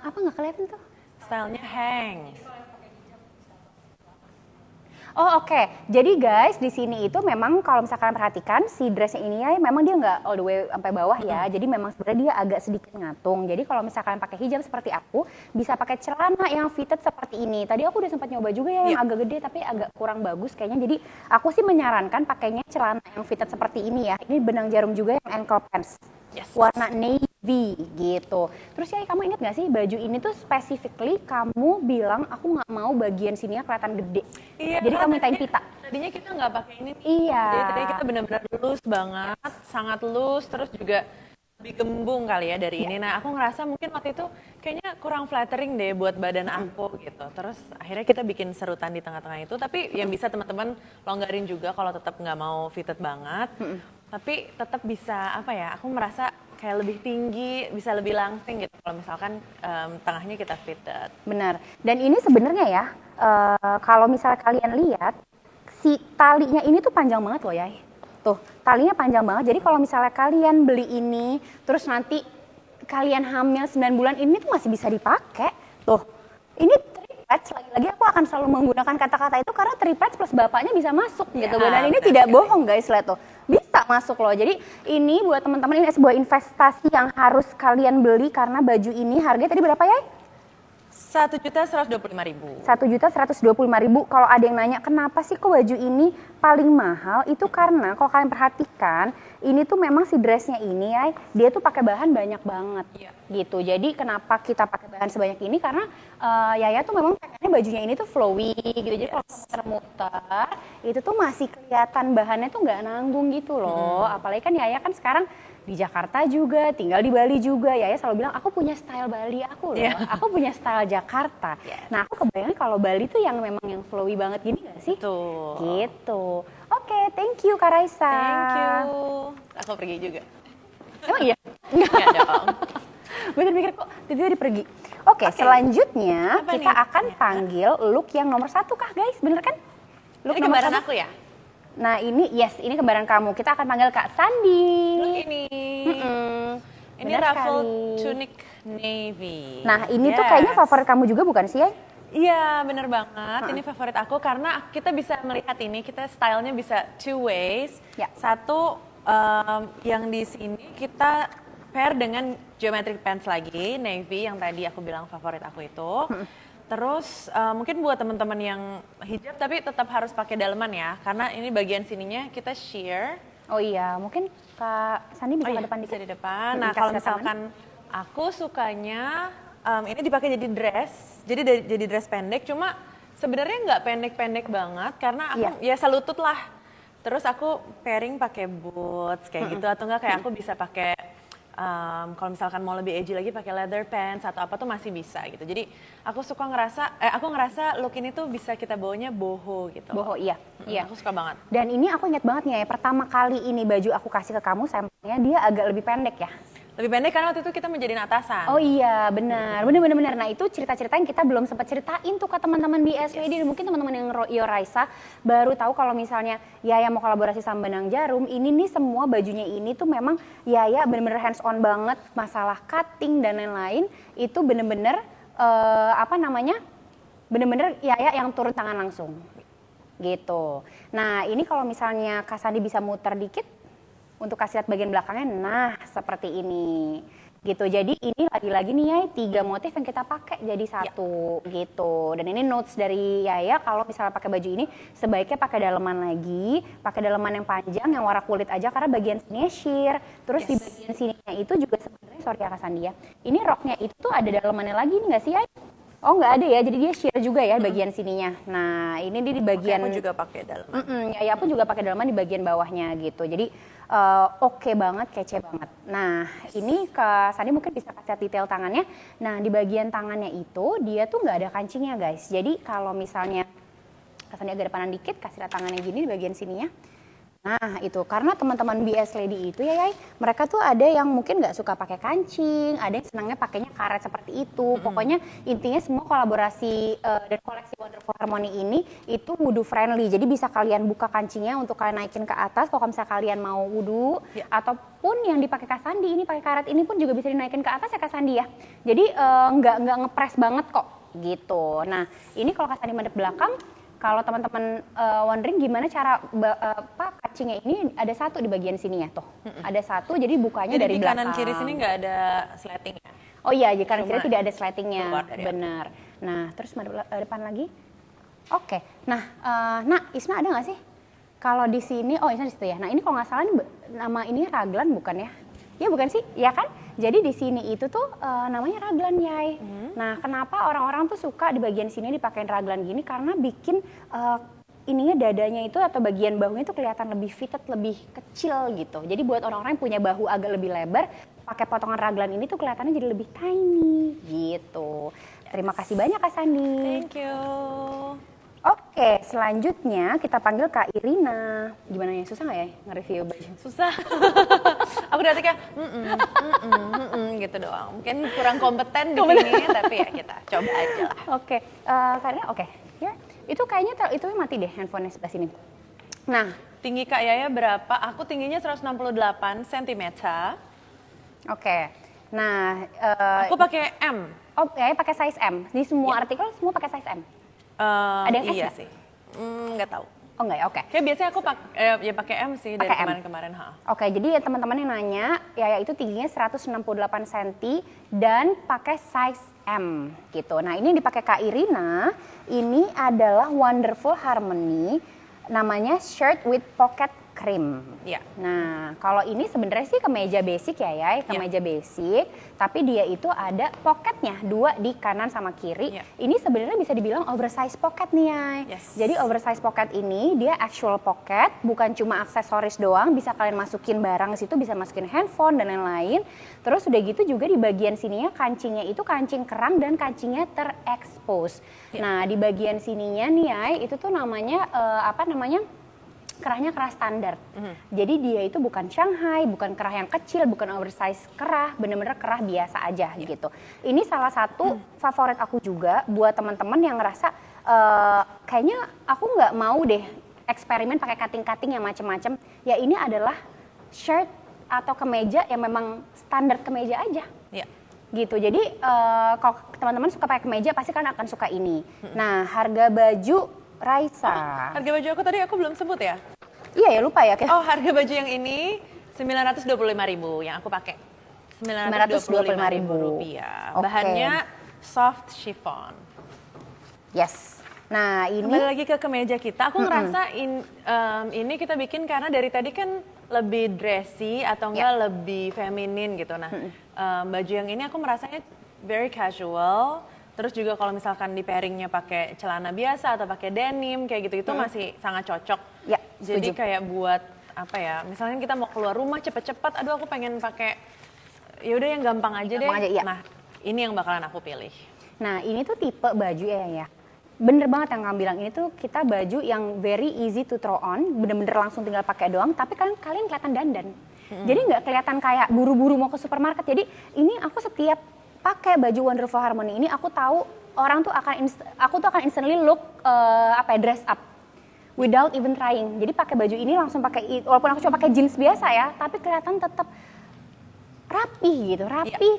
apa nggak kelihatan tuh? Stylenya hang. Oh oke. Jadi guys di sini itu memang kalau misalkan perhatikan si dressnya ini ya memang dia nggak all the way sampai bawah ya. Jadi memang sebenarnya dia agak sedikit ngatung. Jadi kalau misalkan pakai hijab seperti aku bisa pakai celana yang fitted seperti ini. Tadi aku udah sempat nyoba juga ya yang agak gede tapi agak kurang bagus kayaknya. Jadi aku sih menyarankan pakainya celana yang fitted seperti ini ya. Ini benang jarum juga yang ankle pants. Yes. Warna navy gitu. Terus ya kamu ingat gak sih baju ini tuh specifically kamu bilang aku nggak mau bagian sininya kelihatan gede. Iya, jadi kamu mintain pita. Tadinya kita nggak pakai ini nih. Iya. Jadi tadi kita benar-benar loose banget, sangat loose, terus juga lebih gembung kali ya dari ini. Nah aku ngerasa mungkin waktu itu kayaknya kurang flattering deh buat badan aku gitu. Terus akhirnya kita bikin serutan di tengah-tengah itu. Tapi yang bisa teman-teman longgarin juga kalau tetap nggak mau fitted banget. Tapi tetap bisa apa ya? Aku merasa kayak lebih tinggi, bisa lebih langsing gitu. Kalau misalkan tengahnya kita fitted. Benar. Dan ini sebenarnya ya, kalau misalnya kalian lihat, si talinya ini tuh panjang banget loh ya. Tuh, talinya panjang banget. Jadi kalau misalnya kalian beli ini, terus nanti kalian hamil 9 bulan, ini tuh masih bisa dipakai. Tuh, ini triplets. Lagi-lagi aku akan selalu menggunakan kata-kata itu karena triplets plus bapaknya bisa masuk gitu. Dan ini tidak bohong guys, lihat tuh. Bisa masuk loh. Jadi ini buat teman-teman ini sebuah investasi yang harus kalian beli karena baju ini harganya tadi berapa ya? 1.125.000. 1.125.000. Kalau ada yang nanya kenapa sih kok baju ini paling mahal, itu karena kalau kalian perhatikan ini tuh memang si dressnya ini ya dia tuh pakai bahan banyak banget gitu. Jadi kenapa kita pakai bahan sebanyak ini karena Yaya tuh memang pengennya bajunya ini tuh flowy gitu. Jadi kalau muter-muter itu tuh masih kelihatan bahannya tuh nggak nanggung gitu loh. Apalagi kan Yaya kan sekarang di Jakarta juga, tinggal di Bali juga. Yaya selalu bilang, aku punya style Bali aku loh. Aku punya style Jakarta. Nah, aku kebayang kalau Bali tuh yang memang yang flowy banget gini gak sih? Tuh. Gitu. Oke, thank you Kak Raisa. Thank you. Aku pergi juga. Emang iya? Enggak dong. Gue tadi mikir kok tiba-tiba pergi. Oke, selanjutnya Apa kita nih? akan panggil look yang nomor 1 Kak guys, bener kan? Ini kembaran aku ya? Nah ini, yes, ini kembaran kamu. Kita akan panggil Kak Sandi. Look ini. Ini Benar ruffled sekali. tunic navy. Nah ini tuh kayaknya favorit kamu juga bukan sih ya? Iya, bener banget. Ini favorit aku karena kita bisa melihat ini, kita stylenya bisa two ways. Ya. Satu, yang di sini kita pair dengan geometric pants lagi, navy yang tadi aku bilang favorit aku itu. Terus mungkin buat teman-teman yang hijab tapi tetap harus pakai daleman ya, karena ini bagian sininya kita sheer. Oh iya, mungkin Kak Sandi bisa ke depan Bisa dikit. di depan. Nah, kalau misalkan aku sukanya ini dipakai jadi dress, jadi dress pendek. Cuma sebenarnya nggak pendek-pendek banget karena aku ya selutut lah. Terus aku pairing pakai boots kayak gitu atau enggak kayak aku bisa pakai kalau misalkan mau lebih edgy lagi pakai leather pants atau apa tuh masih bisa gitu. Jadi aku ngerasa look ini tuh bisa kita bawanya boho gitu. Boho, iya. Iya. Aku suka banget. Dan ini aku ingat banget nih ya, pertama kali ini baju aku kasih ke kamu sampelnya dia agak lebih pendek ya. Lebih pendek karena waktu itu kita menjadi atasan. Oh iya, benar. Benar. Nah, itu cerita-cerita yang kita belum sempat ceritain tuh ke teman-teman BS Lady. Mungkin teman-teman yang Yo Raisa baru tahu kalau misalnya Yaya mau kolaborasi sama Benang Jarum. Ini nih semua bajunya ini tuh memang Yaya benar-benar hands on banget. Masalah cutting dan lain-lain itu benar-benar benar-benar Yaya yang turun tangan langsung. Gitu. Nah, ini kalau misalnya Kak Sandi bisa muter dikit untuk kasih lihat bagian belakangnya, nah seperti ini gitu. Jadi ini lagi-lagi nih ya 3 motif yang kita pakai jadi satu gitu. Dan ini notes dari Yaya kalau misalnya pakai baju ini sebaiknya pakai daleman lagi, pakai daleman yang panjang yang warna kulit aja karena bagian sini sheer. Terus di bagian sininya itu juga sebenarnya sorry ya Kak Sandi ya. Ini roknya itu tuh ada dalemannya lagi nih nggak sih ya? Oh nggak ada ya, jadi dia sheer juga ya bagian sininya. Nah ini dia di bagian. Aku juga pakai daleman. Ya pun juga pakai daleman di bagian bawahnya gitu. Jadi oke banget, kece banget. Nah ini ke Sandi mungkin bisa kasih lihat detail tangannya. Nah di bagian tangannya itu dia tuh nggak ada kancingnya guys. Jadi kalau misalnya Kak Sandi agak depanan dikit, kasih lihat tangannya gini di bagian sininya. Nah itu karena teman-teman BS Lady itu ya mereka tuh ada yang mungkin nggak suka pakai kancing, ada yang senangnya pakainya karet seperti itu. Pokoknya intinya semua kolaborasi dan koleksi Wonderful Harmony ini itu wudu friendly. Jadi bisa kalian buka kancingnya untuk kalian naikin ke atas kalau misalnya kalian mau wudu ataupun yang dipakai Kak Sandi ini pakai karet ini pun juga bisa dinaikin ke atas ya Kak Sandi ya. Jadi nggak ngepres banget kok gitu. Nah ini kalau Kak Sandi madep belakang. Kalau teman-teman wondering gimana cara kancingnya ini ada satu di bagian sini ya tuh. Ada satu jadi bukanya jadi dari di belakang. Kanan kiri sini nggak ada slatingnya. Oh iya, di kanan kiri tidak ada slatingnya. Benar. Aku. Nah, terus depan lagi. Oke. Nah, Isna ada nggak sih? Kalau di sini, oh Isna di situ ya. Nah, ini kalau nggak salah nama ini raglan bukan ya? Ya bukan sih, ya kan? Jadi di sini itu tuh namanya raglan Yai. Nah, kenapa orang-orang tuh suka di bagian sini dipakein raglan gini? Karena bikin ininya dadanya itu atau bagian bahunya itu kelihatan lebih fitted, lebih kecil gitu. Jadi buat orang-orang yang punya bahu agak lebih lebar, pakai potongan raglan ini tuh kelihatannya jadi lebih tiny gitu. Terima kasih banyak Kak Sandi. Thank you. Oke, selanjutnya kita panggil Kak Irina. Gimana ya, susah nggak ya nge-review baju? Susah. Aku dari kayak gitu doang. Mungkin kurang kompeten di sini, tapi ya kita coba aja lah. Oke, karena ya itu kayaknya itu mati deh handphonenya sebelah sini. Nah, tinggi Kak Yaya berapa? Aku tingginya 168 cm. Oke. Nah, aku pakai M. Oh, ya pakai size M. Di semua artikel semua pakai size M. Ada yang S iya nggak? sih. Nggak tahu. Oh enggak ya, oke. Kayak biasanya aku pakai M sih dari kemarin-kemarin. Oke, jadi ya teman-teman yang nanya, Yaya itu tingginya 168 cm dan pakai size M gitu. Nah ini yang dipakai Kak Irina, ini adalah Wonderful Harmony, namanya shirt with pocket cream. Iya. Nah, kalau ini sebenarnya sih kemeja basic ya, kemeja basic, tapi dia itu ada pocketnya, 2 di kanan sama kiri. Ini sebenarnya bisa dibilang oversize pocket nih, Yai. Jadi oversize pocket ini dia actual pocket, bukan cuma aksesoris doang, bisa kalian masukin barang situ, bisa masukin handphone dan lain-lain. Terus udah gitu juga di bagian sininya kancingnya itu kancing kerang dan kancingnya terekspos. Nah, di bagian sininya nih, Yai, itu tuh namanya kerahnya kerah standar. Jadi dia itu bukan Shanghai, bukan kerah yang kecil, bukan oversize kerah, bener-bener kerah biasa aja gitu. Ini salah satu favorit aku juga buat teman-teman yang ngerasa kayaknya aku nggak mau deh eksperimen pakai cutting-cutting yang macem-macem. Ya ini adalah shirt atau kemeja yang memang standar kemeja aja. Iya. gitu. Jadi kalau teman-teman suka pakai kemeja pasti kan akan suka ini. Nah, harga baju Raisa. Harga baju aku tadi aku belum sebut ya? Iya ya, lupa ya. Oh, harga baju yang ini 925.000 yang aku pakai. 925.000 rupiah. Oke. Bahannya soft chiffon. Yes. Nah, ini Kembali lagi ke kemeja kita, aku ngerasa ini kita bikin karena dari tadi kan lebih dressy atau enggak lebih feminin gitu. Nah, baju yang ini aku merasanya very casual. Terus juga kalau misalkan di pairingnya pakai celana biasa atau pakai denim kayak gitu itu masih sangat cocok. Ya, Jadi setuju. kayak buat apa ya? Misalnya kita mau keluar rumah cepet-cepet, aduh aku pengen pakai ya udah yang gampang aja deh. Gampang aja, iya. Nah, ini yang bakalan aku pilih. Nah, ini tuh tipe baju ya. Bener banget yang kamu bilang, ini tuh kita baju yang very easy to throw on, bener-bener langsung tinggal pakai doang, tapi kan kalian kelihatan dandan. Jadi nggak kelihatan kayak buru-buru mau ke supermarket. Jadi ini aku setiap pakai baju Wonderful Harmony ini, aku tahu orang tuh aku tuh akan instantly look dress up without even trying. Jadi pakai baju ini langsung pakai, walaupun aku cuma pakai jeans biasa ya, tapi kelihatan tetap rapi gitu,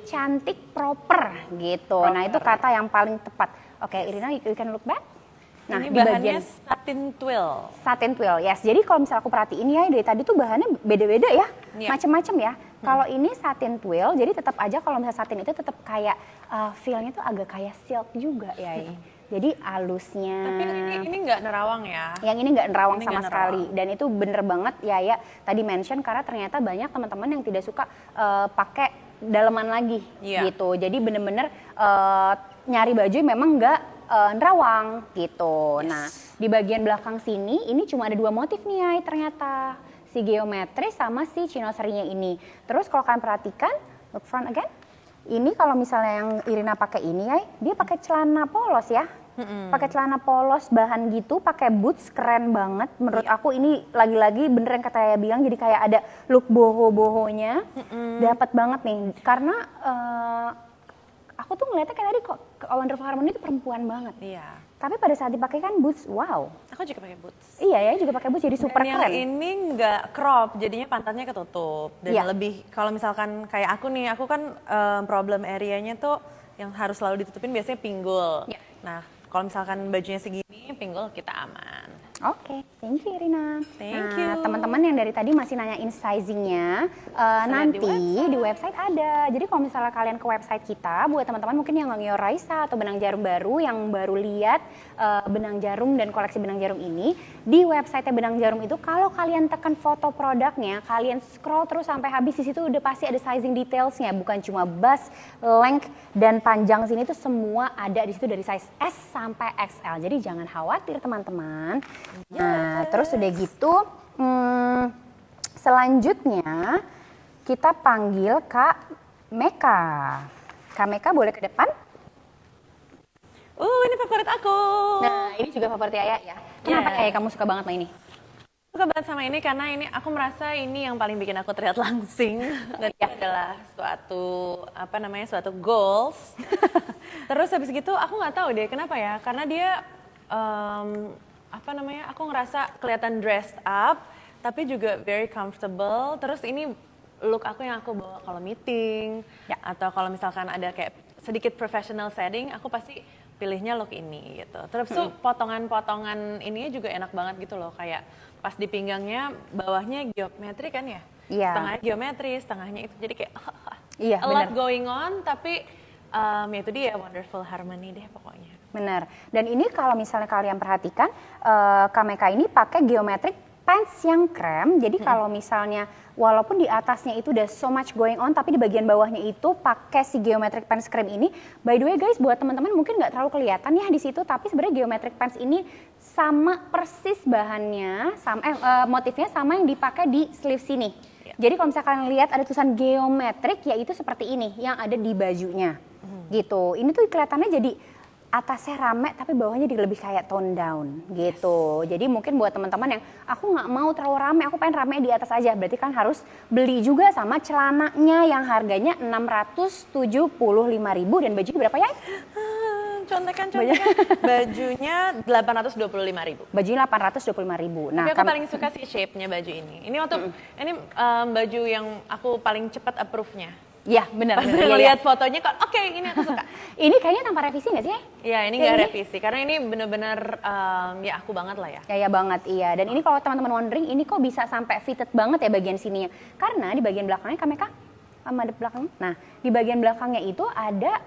cantik, proper gitu. Nah, itu kata yang paling tepat. Oke, Irina, you can look back. Nah, Ini di bahannya bagian satin twill. satin twill, yes. Jadi kalau misalnya aku perhatiin ya, dari tadi tuh bahannya beda-beda ya, macem-macem ya. Kalau ini satin twill, jadi tetap aja kalau misalnya satin itu tetap kayak feel-nya tuh agak kayak silk juga ya. Jadi halusnya. Tapi ini nggak nerawang ya? Yang ini nggak nerawang Ini sama nggak sekali. Dan itu bener banget ya tadi mention karena ternyata banyak teman-teman yang tidak suka pakai daleman lagi gitu. Jadi bener-bener nyari baju memang nggak nerawang gitu. Nah, di bagian belakang sini ini cuma ada 2 motif nih ya ternyata. Si geometris sama si chinoserinya ini. Terus kalau kalian perhatikan, look front again. Ini kalau misalnya yang Irina pakai ini ya, dia pakai celana polos ya. Pakai celana polos bahan gitu, pakai boots, keren banget. Menurut aku ini lagi-lagi bener yang kata saya bilang, jadi kayak ada look boho-bohonya. Dapat banget nih, karena aku tuh ngeliatnya kayak tadi kok Wonderful Harmony itu perempuan banget. Iya. Tapi pada saat dipakai kan boots, wow. Aku juga pakai boots. Iya ya, juga pakai boots jadi super Dan keren. yang ini nggak crop, jadinya pantatnya ketutup. Dan lebih, kalau misalkan kayak aku nih, aku kan problem areanya tuh yang harus selalu ditutupin biasanya pinggul. Nah, kalau misalkan bajunya segini, pinggul kita aman. Oke, thank you Irina. Thank you. Teman-teman yang dari tadi masih nanyain sizingnya, nanti di website ada. Jadi kalau misalnya kalian ke website kita, buat teman-teman mungkin yang ngeliat Raisa atau benang jarum baru, yang baru lihat benang jarum dan koleksi benang jarum ini, di website benang jarum itu kalau kalian tekan foto produknya, kalian scroll terus sampai habis, di situ udah pasti ada sizing detailsnya, bukan cuma bust, length, dan panjang sini tuh semua ada di situ dari size S sampai XL. Jadi jangan khawatir teman-teman. Nah, terus udah gitu, selanjutnya kita panggil Kak Meka. Kak Meka boleh ke depan? Ini favorit aku. Nah, ini juga favorit Ayah ya. Kenapa kayak kamu suka banget sama ini? Suka banget sama ini karena ini aku merasa ini yang paling bikin aku terlihat langsing. Dan itu adalah suatu goals. Terus habis gitu aku nggak tahu deh kenapa ya, karena dia aku ngerasa kelihatan dressed up, tapi juga very comfortable. Terus ini look aku yang aku bawa kalau meeting, atau kalau misalkan ada kayak sedikit professional setting, aku pasti pilihnya look ini gitu. Terus tuh potongan-potongan ininya juga enak banget gitu loh, kayak pas di pinggangnya bawahnya geometri kan ya? Iya. Setengahnya geometri, setengahnya itu, jadi kayak a lot going on, tapi ya itu dia Wonderful Harmony deh pokoknya. Benar. Dan ini kalau misalnya kalian perhatikan, Kak Meka ini pakai geometric pants yang krem. Jadi kalau misalnya walaupun di atasnya itu udah so much going on, tapi di bagian bawahnya itu pakai si geometric pants krem ini. By the way guys, buat teman-teman mungkin nggak terlalu kelihatan ya di situ, tapi sebenarnya geometric pants ini sama persis bahannya, motifnya sama yang dipakai di sleeve sini. Jadi kalau misalkan kalian lihat ada tulisan geometrik, yaitu seperti ini yang ada di bajunya. Gitu. Ini tuh kelihatannya jadi atasnya rame tapi bawahnya jadi lebih kayak tone down gitu. Jadi mungkin buat teman-teman yang aku nggak mau terlalu rame, aku pengen rame di atas aja, berarti kan harus beli juga sama celananya yang harganya 675.000 dan bajunya berapa ya? Contekan. Bajunya 825.000. Bajunya 825.000. Nah, tapi aku paling suka sih shape-nya baju ini. Ini baju yang aku paling cepat approve-nya. Iya, benar. Pas ngeliat fotonya kok, oke, ini aku suka. Ini kayaknya tanpa revisi nggak sih? Iya, ini nggak revisi karena ini bener-bener ya aku banget lah ya. Kayak banget, iya. Dan ini kalau teman-teman wondering, ini kok bisa sampai fitted banget ya bagian sininya? Karena di bagian belakangnya Kameka sama di belakang. Nah, di bagian belakangnya itu ada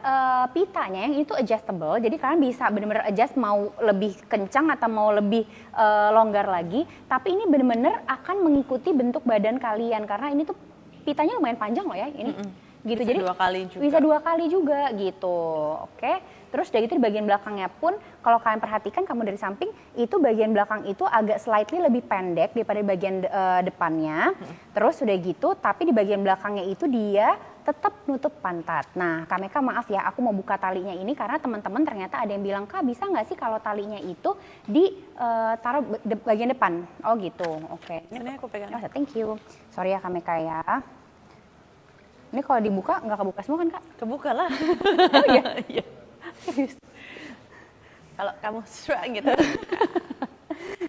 pitanya yang itu adjustable. Jadi kalian bisa bener-bener adjust mau lebih kencang atau mau lebih longgar lagi. Tapi ini bener-bener akan mengikuti bentuk badan kalian karena ini tuh pitanya lumayan panjang loh ya ini. Gitu. Bisa Jadi 2 kali juga. Bisa 2 kali juga gitu. Oke. Terus dari itu di bagian belakangnya pun kalau kalian perhatikan kamu dari samping itu bagian belakang itu agak slightly lebih pendek daripada bagian depannya. Terus udah gitu tapi di bagian belakangnya itu dia tetap nutup pantat. Nah, Kameka maaf ya, aku mau buka talinya ini karena teman-teman ternyata ada yang bilang, "Kak, bisa nggak sih kalau talinya itu taruh bagian depan?" Oh gitu. Oke. Ini aku pegang. Oh, thank you. Sorry ya Kameka ya. Ini kalau dibuka nggak kebuka semua kan, Kak? Kebuka lah. Oh iya? Iya. Kalau kamu suka gitu.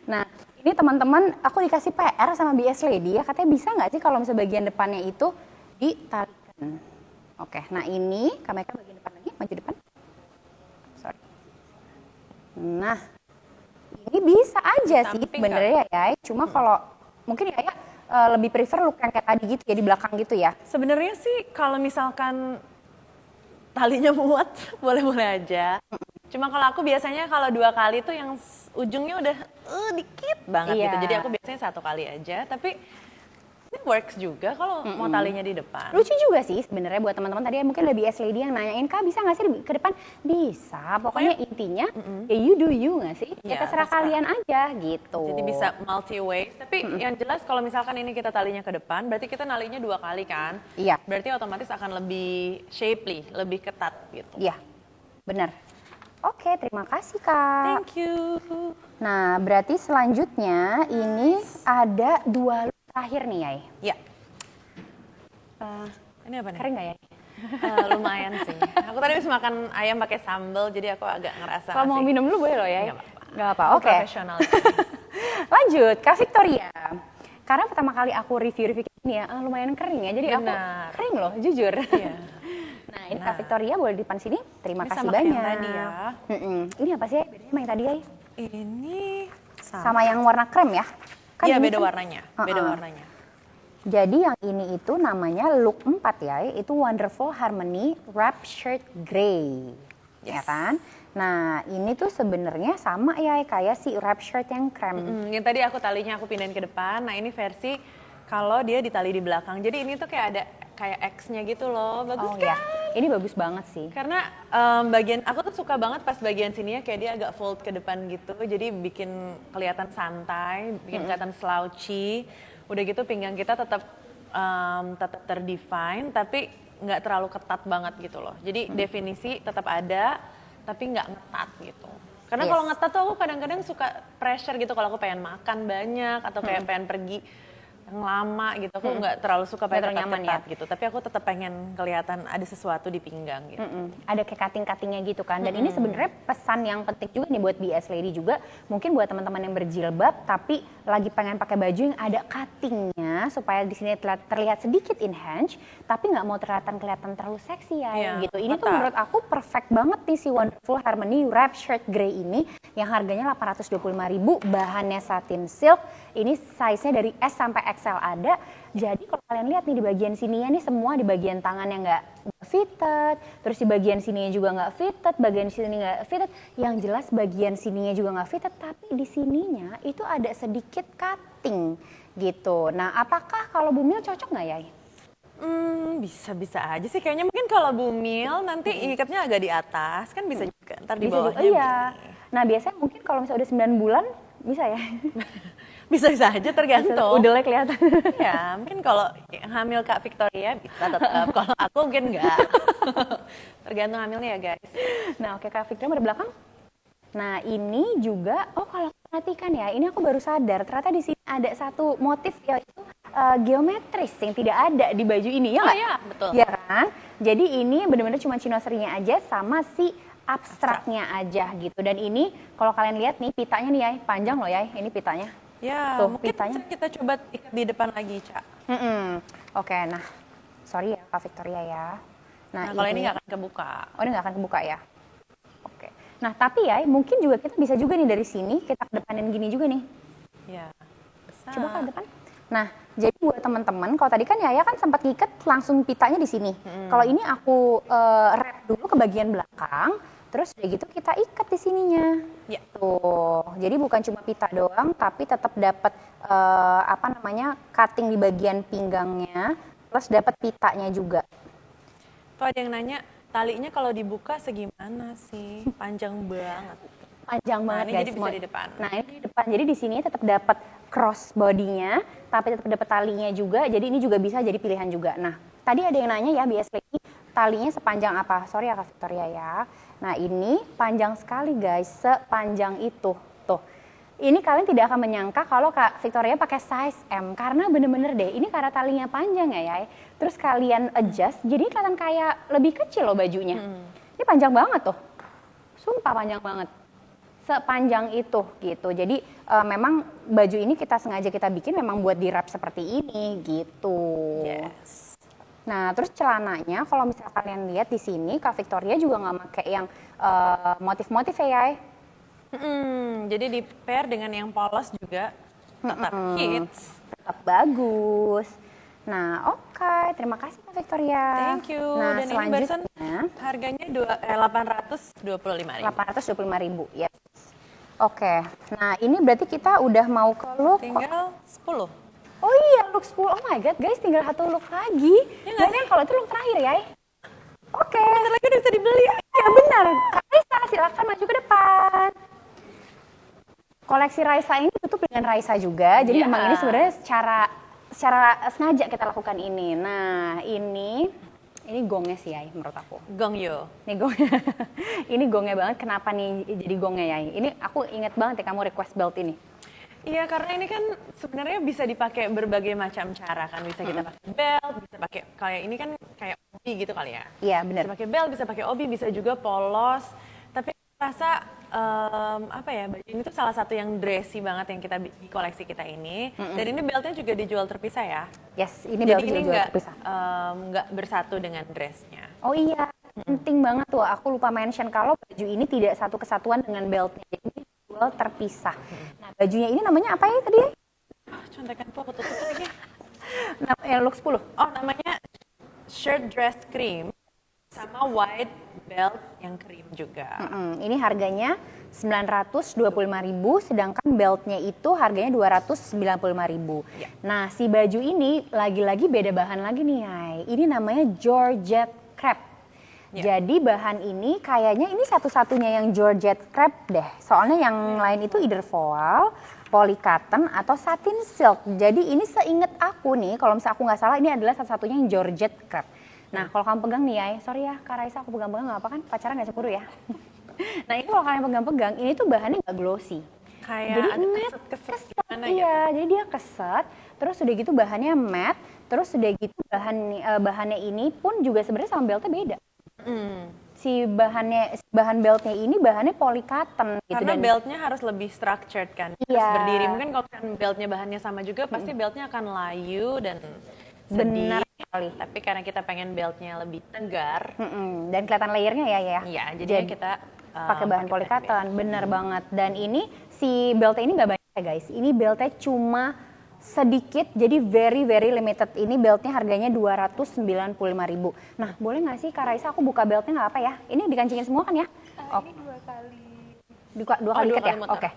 Nah, ini teman-teman aku dikasih PR sama BS Lady ya, katanya bisa nggak sih kalau misalnya bagian depannya itu ditalikan. Oke, nah ini Kameka bagian depan lagi, maju depan. Sorry. Nah, ini bisa aja sih Samping, sebenarnya ya. Cuma kalau mungkin ya lebih prefer look yang kayak tadi gitu ya di belakang gitu ya. Sebenarnya sih kalau misalkan talinya muat boleh-boleh aja. Cuma kalau aku biasanya kalau 2 kali tuh yang ujungnya udah dikit banget Iya. gitu. Jadi aku biasanya 1 kali aja. Tapi ini works juga kalau mau talinya di depan. Lucu juga sih sebenarnya buat teman-teman tadi mungkin ada BS Lady yang nanyain, "Kak, bisa nggak sih ke depan?" Bisa, pokoknya intinya ya you do you nggak sih? Ya Iya, terserah terserah. kalian aja gitu. Jadi bisa multi ways. Tapi yang jelas kalau misalkan ini kita talinya ke depan, berarti kita nalinya 2 kali kan? Iya. Berarti otomatis akan lebih shapely, lebih ketat gitu. Iya, benar. Oke, terima kasih Kak. Thank you. Nah, berarti selanjutnya ini ada 2 look terakhir nih, Yai. Ya. Ini apa nih? Keren nggak ya? Lumayan sih. Aku tadi habis makan ayam pakai sambal, jadi aku agak ngerasa. Kalau mau asik. minum dulu boleh loh ya? Nggak apa-apa. Nggak apa, Aku oke. profesional. Lanjut, Kak Victoria. Karena pertama kali aku review ini ya, lumayan kering ya. Jadi aku Benar. kering loh, jujur. Iya. Nah, ini Kak Victoria boleh di depan sini. Terima Ini kasih sama kayak banyak. yang tadi ya. Ini apa sih bedanya sama yang tadi, Yai? Ini Sama yang warna krem ya? Kan Iya, ini beda kan- warnanya. Beda warnanya. Jadi yang ini itu namanya look 4 ya, itu Wonderful Harmony Wrap Shirt Grey. Ya Yes. kan? Nah, ini tuh sebenarnya sama ya kayak si wrap shirt yang krem. Yang tadi aku talinya aku pindahin ke depan. Nah, ini versi kalau dia ditali di belakang. Jadi ini tuh kayak ada kayak X-nya gitu loh. Bagus Oh kan? ya, ini bagus banget sih. Karena bagian aku tuh suka banget pas bagian sininya kayak dia agak fold ke depan gitu. Jadi bikin kelihatan santai, bikin kelihatan slouchy. Udah gitu pinggang kita tetap tetap terdefine tapi nggak terlalu ketat banget gitu loh. Jadi definisi tetap ada tapi nggak ngetat gitu. Karena Yes. kalau ngetat tuh aku kadang-kadang suka pressure gitu kalau aku pengen makan banyak atau kayak pengen pergi yang lama gitu. Aku nggak terlalu suka Nggak pakai terlalu nyaman ketat gitu. Tapi aku tetap pengen kelihatan ada sesuatu di pinggang gitu. Ada kayak cutting-cuttingnya gitu kan. Dan ini sebenarnya pesan yang penting juga nih buat BS Lady juga. Mungkin buat teman-teman yang berjilbab tapi lagi pengen pakai baju yang ada cuttingnya supaya di sini terlihat sedikit enhance tapi nggak mau kelihatan terlalu seksi ya Iya, gitu. Ini tuh mata. menurut aku perfect banget nih si Wonderful Harmony Wrap Shirt Grey ini yang harganya 825.000, bahannya satin silk. Ini size-nya dari S sampai XL ada. Jadi kalau kalian lihat nih di bagian sininya nih semua di bagian tangan yang nggak fitted, terus di bagian sininya juga nggak fitted, bagian sini nggak fitted. Yang jelas bagian sininya juga nggak fitted, tapi di sininya itu ada sedikit cutting gitu. Nah, apakah kalau Bumil cocok nggak ya? Bisa-bisa aja sih kayaknya. Mungkin kalau Bumil nanti ikatnya agak di atas kan bisa juga. Ntar di Bisa juga, bawahnya iya. Nah, biasanya mungkin kalau misalnya udah 9 bulan bisa ya. Bisa-bisa aja tergantung. Udah kelihatan. Ya, mungkin kalau yang hamil Kak Victoria bisa tetap. Kalau aku mungkin enggak. Tergantung hamilnya ya guys. Nah, oke Kak Victoria di belakang. Nah, ini juga kalau perhatikan ya, ini aku baru sadar ternyata di sini ada satu motif yaitu geometris yang tidak ada di baju ini ya Oh nggak? iya, betul. Iya kan? Jadi ini benar-benar cuma chinoserinya aja sama si abstraknya aja gitu. Dan ini kalau kalian lihat nih pitanya nih ya, panjang loh ya, ini pitanya. Ya, Tuh, mungkin pitanya. bisa kita coba ikat di depan lagi, Cak. Oke, nah sorry ya Kak Victoria ya. Nah, kalau ini nggak akan kebuka. Oh, ini nggak akan kebuka ya. Oke. Nah, tapi ya mungkin juga kita bisa juga nih dari sini kita kedepanin gini juga nih. Ya, bisa. Coba ke depan. Nah, jadi buat teman-teman, kalau tadi kan Yaya kan sempat ngikat langsung pitanya di sini. Kalau ini aku wrap dulu ke bagian belakang, terus udah gitu kita ikat di sininya. Ya. Tuh, jadi bukan cuma pita doang, tapi tetap dapat cutting di bagian pinggangnya, plus dapat pitanya juga. Tuh ada yang nanya, talinya kalau dibuka segimana sih? Panjang banget. Panjang banget ini guys. jadi bisa di depan. Nah, ini di depan. Jadi di sini tetap dapat cross bodinya, tapi tetap dapat talinya juga. Jadi ini juga bisa jadi pilihan juga. Nah, tadi ada yang nanya ya, biasanya talinya sepanjang apa? Sorry ya Kak Victoria ya. Nah, ini panjang sekali guys, sepanjang itu. Tuh. Ini kalian tidak akan menyangka kalau Kak Victoria pakai size M, karena bener-bener deh, ini karena talinya panjang ya. Terus kalian adjust, jadi kelihatan kayak lebih kecil loh bajunya. Ini panjang banget tuh, sumpah panjang banget. Sepanjang itu gitu. Jadi memang baju ini kita sengaja kita bikin memang buat di wrap seperti ini gitu. Yes. Nah, terus celananya kalau misalnya kalian lihat di sini Kak Victoria juga nggak pakai yang motif-motif ya. Jadi di pair dengan yang polos juga tetap hits. Tetap bagus. Nah, oke. Terima kasih Kak Victoria. Thank you. Nah, Dan ini barusan harganya 825.000. 825.000, yes. Oke. Nah, ini berarti kita udah mau ke look. Tinggal 10. Oh iya, look 10. Oh my god, guys, tinggal satu look lagi. Ya nggak Biasanya kalau itu look terakhir ya. Oke. Bentar lagi udah bisa dibeli. Ya benar. Kak Raisa, silakan maju ke depan. Koleksi Raisa ini tutup dengan Raisa juga. Jadi Ya. memang ini sebenarnya secara sengaja kita lakukan ini. Nah, ini gongnya sih ya menurut aku. Gong Yo. Ini gongnya. Ini gongnya banget. Kenapa nih jadi gongnya ya? Ini aku inget banget ya kamu request belt ini. Iya, karena ini kan sebenarnya bisa dipakai berbagai macam cara kan. Bisa kita pakai belt, bisa pakai kayak ini kan kayak obi gitu kali ya. Iya, benar. Bisa pakai belt, bisa pakai obi, bisa juga polos. Tapi rasa baju ini tuh salah satu yang dressy banget yang kita di koleksi kita ini. Dan ini beltnya juga dijual terpisah ya. Yes, ini Jadi beltnya ini juga terpisah. nggak bersatu dengan dressnya. Oh iya, penting banget tuh. Aku lupa mention kalau baju ini tidak satu kesatuan dengan beltnya. Jadi ini dijual terpisah. Nah, bajunya ini namanya apa ya tadi? Contekanku aku tutup lagi. Nah, yang look 10. Oh, namanya shirt dress cream sama white belt yang cream juga. Ini harganya 925.000, sedangkan beltnya itu harganya 295.000. Ya. Nah, si baju ini lagi-lagi beda bahan lagi nih, Hai. Ini namanya Georgette crepe. Ya. Jadi bahan ini kayaknya ini satu-satunya yang Georgette crepe deh. Soalnya yang lain itu either voile, polycotton atau satin silk. Jadi ini seinget aku nih, kalau misalnya aku nggak salah ini adalah satu-satunya yang Georgette crepe. Nah, kalau kamu pegang nih ya, sorry ya Kak Raisa, aku pegang-pegang nggak apa kan, pacaran nggak cemburu ya. Nah, itu kalau kalian pegang-pegang, ini tuh bahannya nggak glossy. Kayak Jadi ada matte, keset-keset keset, gimana iya, jadi dia keset, terus udah gitu bahannya matte, terus udah gitu bahannya ini pun juga sebenarnya sama beltnya beda. Si bahan beltnya ini bahannya polycotton gitu. Karena dan beltnya harus lebih structured kan, harus Iya. berdiri. Mungkin kalau kan beltnya bahannya sama juga, pasti beltnya akan layu dan benar sedih. sekali. Tapi karena kita pengen beltnya lebih tegar, Dan kelihatan layernya ya. iya, jadinya kita pakai bahan polycotton, bener banget. Dan ini si beltnya ini nggak banyak ya guys. Ini beltnya cuma sedikit, jadi very very limited. Ini beltnya harganya 295.000. Nah, boleh nggak sih Kak Raisa aku buka beltnya nggak apa ya? Ini dikancingin semua kan ya? Ini 2 kali. Dua kali dua ikat ya? kali muter. Oke.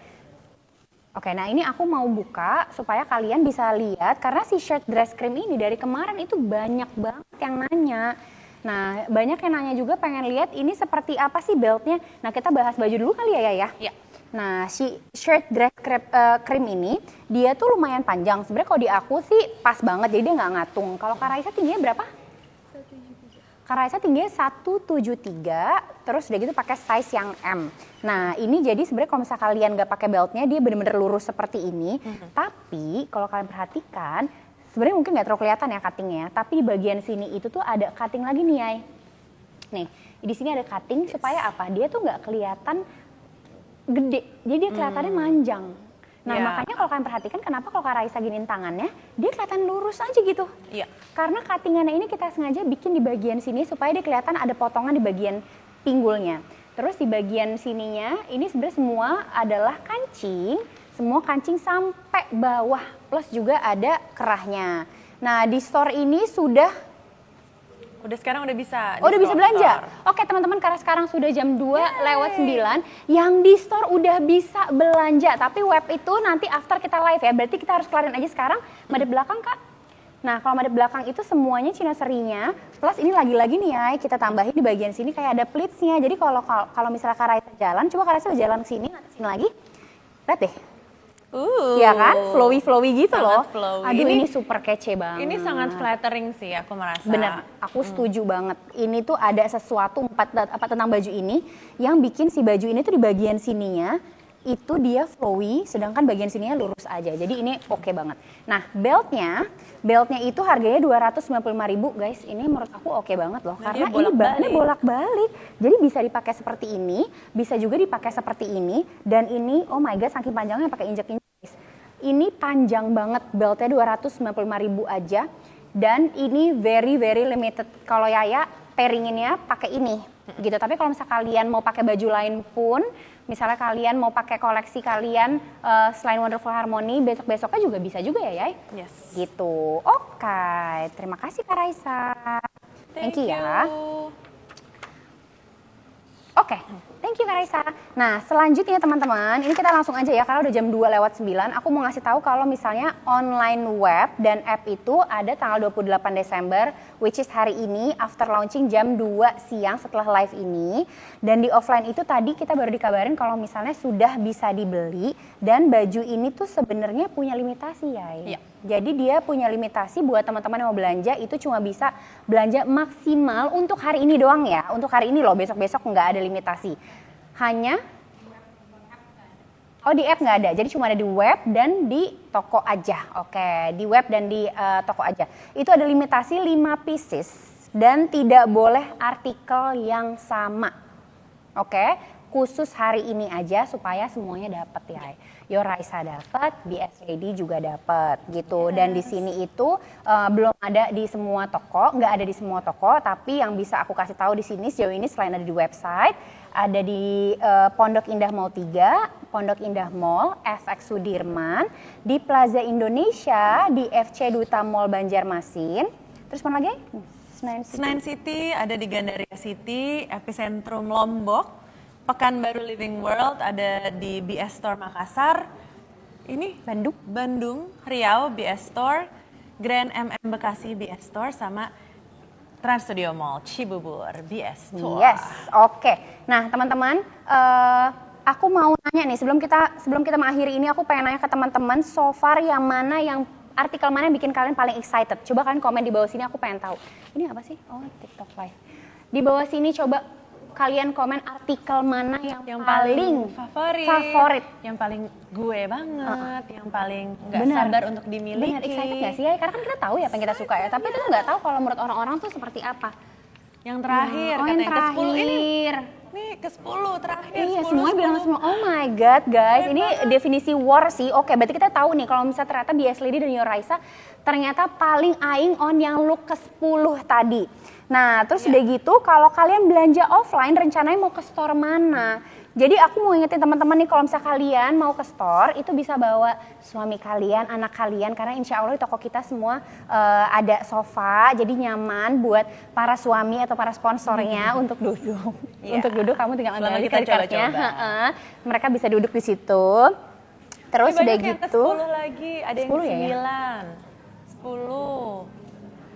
Oke, nah ini aku mau buka supaya kalian bisa lihat karena si shirt dress cream ini dari kemarin itu banyak banget yang nanya. Nah, banyak yang nanya juga pengen lihat ini seperti apa sih beltnya. Nah, kita bahas baju dulu kali ya ya. Iya. Nah, si shirt dress cream ini dia tuh lumayan panjang. Sebenarnya kalau di aku sih pas banget, jadi dia nggak ngatung. Kalau Kak Raisa tingginya berapa? 173. Kak Raisa tingginya 173, terus udah gitu pakai size yang M. Nah, ini jadi sebenarnya kalau misalnya kalian nggak pakai beltnya, dia bener-bener lurus seperti ini. Tapi kalau kalian perhatikan, sebenarnya mungkin nggak terlalu kelihatan ya cuttingnya. Tapi di bagian sini itu tuh ada cutting lagi nih, Ay. Nih, di sini ada cutting supaya apa? Dia tuh nggak kelihatan gede, jadi dia kelihatannya manjang. Nah Iya. makanya kalau kalian perhatikan kenapa kalau Kak Raisa giniin tangannya, dia kelihatan lurus aja gitu. Iya. Karena cuttingannya ini kita sengaja bikin di bagian sini supaya dia kelihatan ada potongan di bagian pinggulnya. Terus di bagian sininya ini sebenarnya semua adalah kancing, semua kancing sampai bawah plus juga ada kerahnya. Nah di store ini Sekarang udah bisa. udah bisa belanja. store. Oke teman-teman, karena sekarang sudah jam 2:09, yang di store udah bisa belanja. Tapi web itu nanti after kita live ya, berarti kita harus kelarin aja sekarang. Madep belakang Kak. Nah kalau madep belakang itu semuanya Cina serinya, plus ini lagi-lagi nih ya, kita tambahin di bagian sini kayak ada pleatsnya. Jadi kalau misalnya Kak Raisa jalan, coba Kak Raisa jalan ke sini, nanti sini lagi. Lihat deh. Iya kan, flowy gitu loh. Sangat flowy. Aduh ini super kece banget. Ini sangat flattering sih aku merasa. Bener, aku setuju banget. Ini tuh ada sesuatu tentang baju ini yang bikin si baju ini tuh di bagian sininya itu dia flowy, sedangkan bagian sininya lurus aja. Jadi ini oke banget. Nah, beltnya itu harganya 295.000 guys. Ini menurut aku oke banget loh, Nah, karena dia ini bahannya bolak-balik. bolak-balik. Jadi bisa dipakai seperti ini, bisa juga dipakai seperti ini. Dan ini, oh my god, saking panjangnya pakai injek-injek guys. Ini panjang banget, beltnya 295.000 aja. Dan ini very limited. Kalau Yaya pairinginnya pakai ini gitu. Tapi kalau misalnya kalian mau pakai baju lain pun, misalnya kalian mau pakai koleksi kalian selain Wonderful Harmony, besok-besoknya juga bisa juga ya Yay? Yes. Gitu. Oke, terima kasih Kak Raisa. Thank you ya. Oke, thank you Kak Raisa. Nah, selanjutnya teman-teman, ini kita langsung aja ya, karena udah jam 2:09. Aku mau ngasih tahu kalau misalnya online web dan app itu ada tanggal 28 Desember, which is hari ini, after launching jam 2 siang setelah live ini. Dan di offline itu tadi kita baru dikabarin kalau misalnya sudah bisa dibeli, dan baju ini tuh sebenarnya punya limitasi ya. Iya. Jadi dia punya limitasi buat teman-teman yang mau belanja, itu cuma bisa belanja maksimal untuk hari ini doang ya. Untuk hari ini loh, besok-besok nggak ada limitasi. Hanya, oh di app nggak ada, jadi cuma ada di web dan di toko aja. Oke, di web dan di toko aja. Itu ada limitasi 5 pieces dan tidak boleh artikel yang sama. Oke, khusus hari ini aja supaya semuanya dapat ya. Your Raisa dapat, BS Lady juga dapat gitu. Dan di sini itu belum ada di semua toko, nggak ada di semua toko. Tapi yang bisa aku kasih tahu di sini sejauh ini selain ada di website, ada di Pondok Indah Mall 3, Pondok Indah Mall, FX Sudirman, di Plaza Indonesia, di FC Duta Mall Banjarmasin. Terus mana lagi? Senayan City ada di Gandaria City, Epicentrum Lombok, Pekanbaru Living World ada di BS Store Makassar. Ini Bandung, Riau BS Store, Grand MM Bekasi BS Store sama Trans Studio Mall Cibubur BS Store. Yes, oke. Nah teman-teman, aku mau nanya nih sebelum kita mengakhiri ini, aku pengen nanya ke teman-teman so far yang mana yang artikel mana yang bikin kalian paling excited? Coba kalian komen di bawah sini, aku pengen tahu. Ini apa sih? Oh, TikTok Live. Di bawah sini coba kalian komen artikel mana yang paling favorit. Yang paling gue banget, yang paling nggak Bener. sabar untuk dimiliki. Benar, excited gak sih ya? Karena kan kita tahu ya apa yang kita suka ya, tapi kita nggak tahu kalau menurut orang-orang tuh seperti apa. Yang terakhir, Oh, yang katanya ke-10 ini. terakhir. Nih ke-10 terakhir. Iya, 10, semuanya 10. bilang semua, oh my god guys, ini definisi war sih. Oke, berarti kita tahu nih kalau misalnya ternyata BS Lady dan Your Raisa ternyata paling eyeing on yang look ke-10 tadi. Nah, terus udah gitu, kalau kalian belanja offline, rencananya mau ke store mana? Jadi aku mau ingetin teman-teman nih, kalau misalnya kalian mau ke store, itu bisa bawa suami kalian, anak kalian, karena insya Allah di toko kita semua ada sofa, jadi nyaman buat para suami atau para sponsornya untuk duduk. Iya. Untuk duduk, kamu tinggal ambil Selama aja kita card-cardnya. coba-coba. Mereka bisa duduk di situ. Terus Ini udah banyak yang gitu. ke-10 lagi, ada yang 10 ya, ya? 9, 10.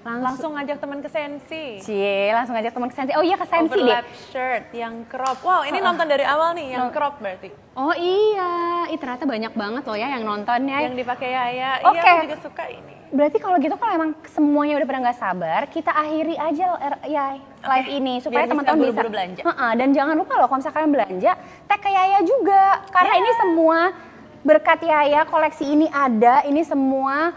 Langsung ngajak teman ke Sensi. Cie, langsung aja teman ke Sensi. Oh iya ke Sensi deh. Overlap shirt yang crop. Wow, ini nonton dari awal nih, yang crop berarti. Oh iya, ternyata banyak banget loh ya yang nonton ya. Yang dipakai Yaya. Oke. Iya, aku juga suka ini. Berarti kalau gitu kalau emang semuanya udah pada nggak sabar, kita akhiri aja ya live ini supaya Biar teman-teman bisa buru-buru belanja. Dan jangan lupa loh kalau misalnya kalian belanja, tag ke Yaya juga. Karena ini semua berkat Yaya, koleksi ini ini semua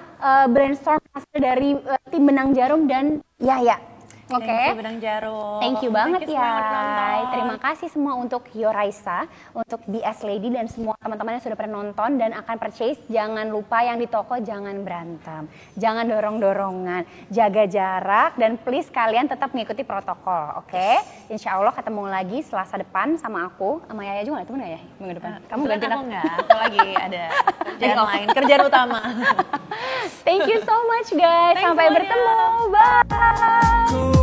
brainstorm hasil dari tim Benang Jarum dan Yaya. Oke. Thank you Benang Jarum. Thank you banget Thank you ya. semua yang udah nonton. Terima kasih semua untuk Yoraisa, untuk BS Lady dan semua teman-teman yang sudah pernah nonton dan akan purchase. Jangan lupa yang di toko jangan berantem, jangan dorong-dorongan, jaga jarak dan please kalian tetap mengikuti protokol, oke? Insya Allah ketemu lagi Selasa depan sama aku, sama Yaya juga nggak ketemu ya minggu depan? Kamu Kebetulan gantiin aku aku. nggak, aku lagi ada kerjaan lain, kerjaan utama. Thank you so much guys, Thanks sampai semuanya. bertemu, bye.